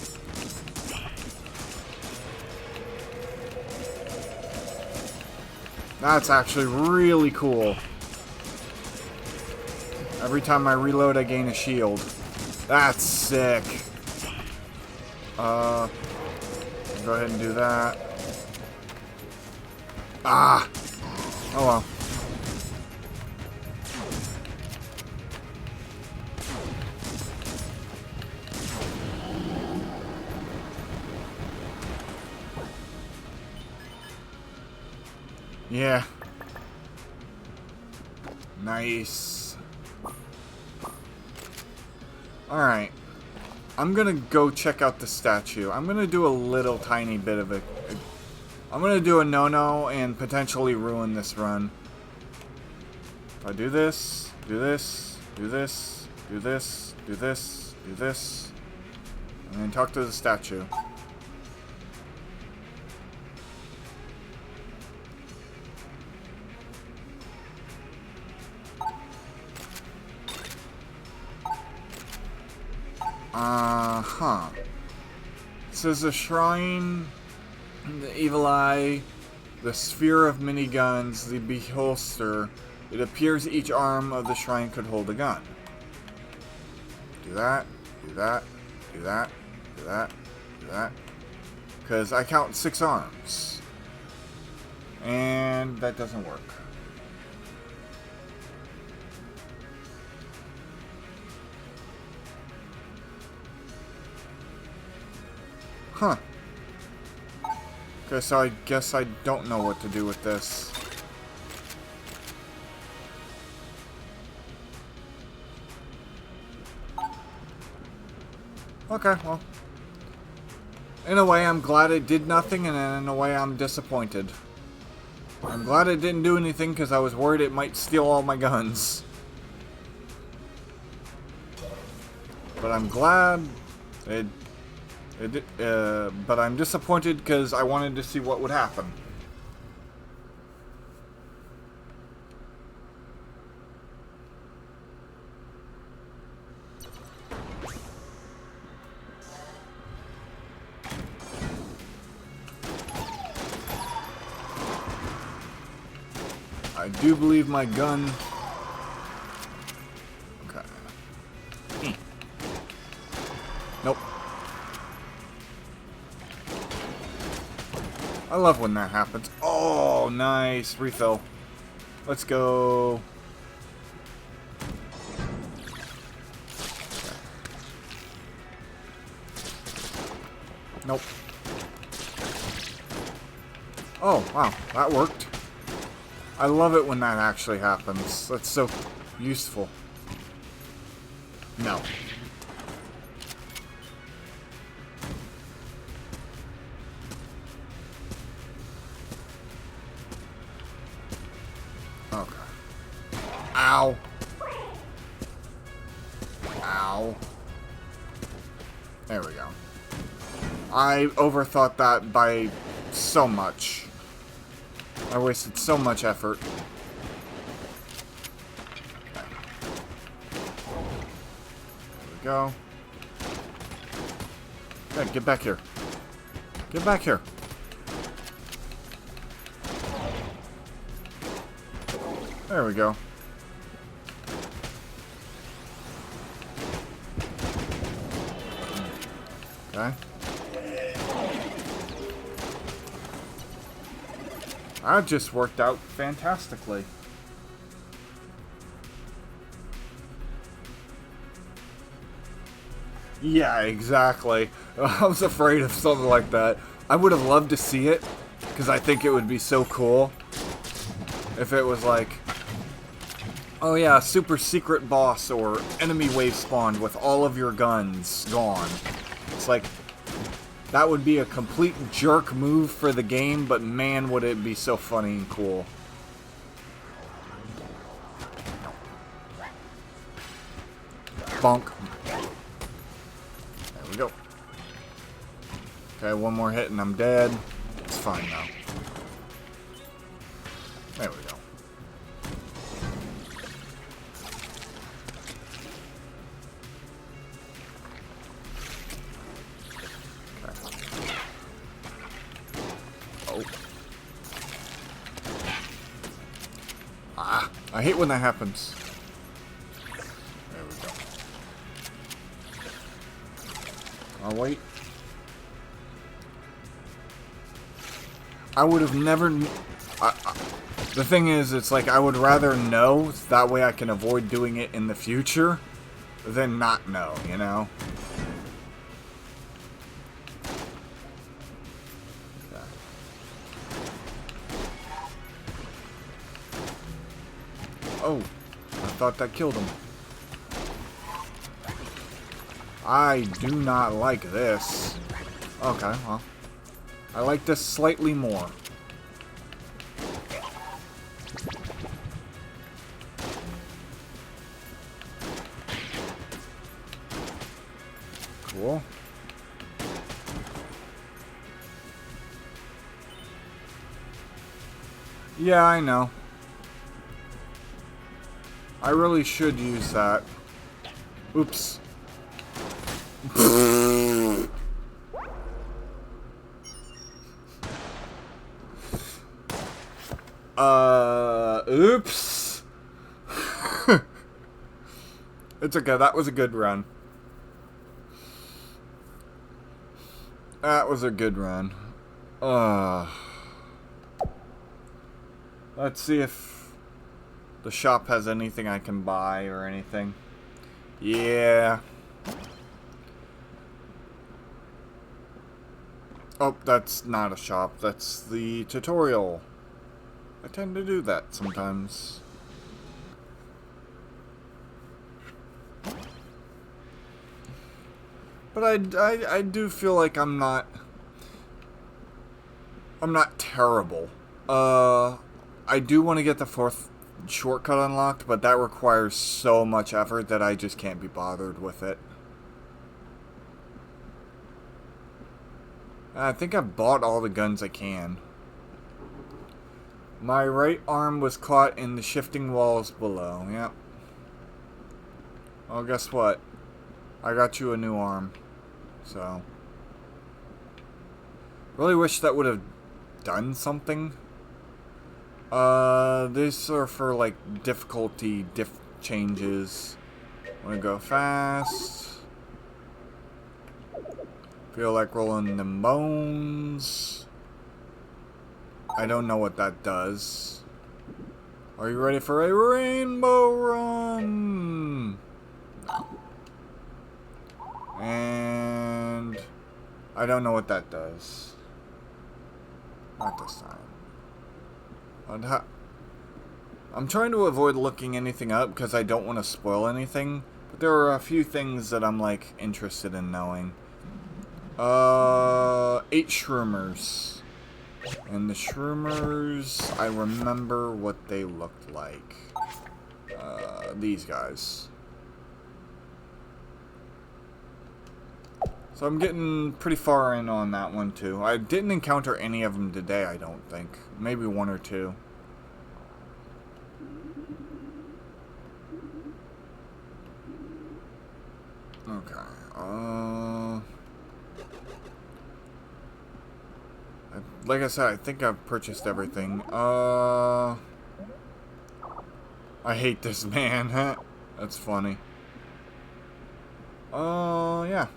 That's actually really cool. Every time I reload, I gain a shield. That's sick. Go ahead and do that. Ah! Oh well. Yeah. Nice. Alright. I'm gonna go check out the statue. I'm gonna do a little tiny bit of a I'm gonna do a no-no and potentially ruin this run. If I do this, do this, do this, do this, do this, do this, and then talk to the statue. It says the shrine, the evil eye, the sphere of miniguns, the beholster. It appears each arm of the shrine could hold a gun. Do that, do that, do that, do that, do that. Because I count 6 arms. And that doesn't work. Huh. Okay, so I guess I don't know what to do with this. Okay, well. In a way, I'm glad it did nothing, and in a way, I'm disappointed. I'm glad it didn't do anything, because I was worried it might steal all my guns. But I'm glad it but I'm disappointed because I wanted to see what would happen. I do believe my gun... Okay. Nope. I love when that happens. Oh, nice. Refill. Let's go. Nope. Oh, wow. That worked. I love it when that actually happens. That's so useful. No. Ow. There we go. I overthought that by so much. I wasted so much effort. Okay. There we go. Okay, get back here. Get back here. There we go. Okay. That just worked out fantastically. Yeah, exactly. I was afraid of something like that. I would have loved to see it, because I think it would be so cool if it was like, oh yeah, super secret boss or enemy wave spawned with all of your guns gone. It's like, that would be a complete jerk move for the game, but man, would it be so funny and cool. Bonk. There we go. Okay, one more hit and I'm dead. It's fine now. There we go. I hate when that happens. There we go. I'll wait. I would have never... the thing is, it's like I would rather know, that way I can avoid doing it in the future, than not know, you know? Oh, I thought that killed him. I do not like this. Okay, well. I like this slightly more. Cool. Yeah, I know. I really should use that. Oops. Oops. It's okay, that was a good run. That was a good run. Let's see if the shop has anything I can buy or anything. Yeah. Oh, that's not a shop. That's the tutorial. I tend to do that sometimes. But I do feel like I'm not terrible. I do want to get the 4th shortcut unlocked, but that requires so much effort that I just can't be bothered with it. I think I've bought all the guns I can. My right arm was caught in the shifting walls below. Yep. Well, guess what? I got you a new arm. So. Really wish that would have done something. These are for, like, difficulty changes. Wanna go fast. Feel like rolling the bones. I don't know what that does. Are you ready for a rainbow run? No. And I don't know what that does. Not this time. I'm trying to avoid looking anything up because I don't want to spoil anything. But there are a few things that I'm like interested in knowing. 8 shroomers. And the shroomers, I remember what they looked like. These guys. So I'm getting pretty far in on that one too. I didn't encounter any of them today, I don't think. Maybe one or two. Okay. Like I said, I think I've purchased everything. I hate this man. That's funny. Yeah.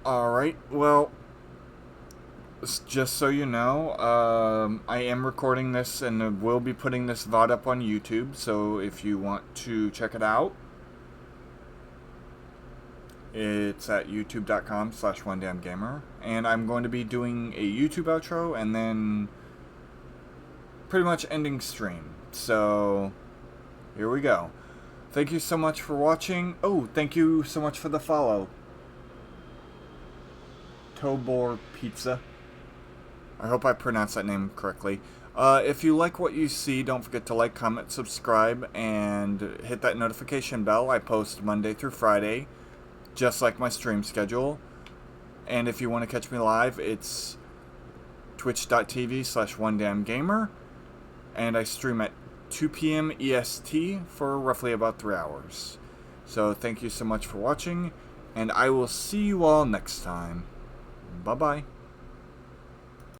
Alright, well, just so you know, I am recording this and will be putting this VOD up on YouTube, so if you want to check it out, it's at youtube.com/onedamngamer, and I'm going to be doing a YouTube outro and then pretty much ending stream. So, here we go. Thank you so much for watching. Oh, thank you so much for the follow. Tobor Pizza. I hope I pronounced that name correctly. If you like what you see, don't forget to like, comment, subscribe, and hit that notification bell. I post Monday through Friday, just like my stream schedule. And if you want to catch me live, it's twitch.tv/onedamngamer. And I stream at 2 p.m. EST for roughly about 3 hours. So thank you so much for watching, and I will see you all next time. Bye-bye.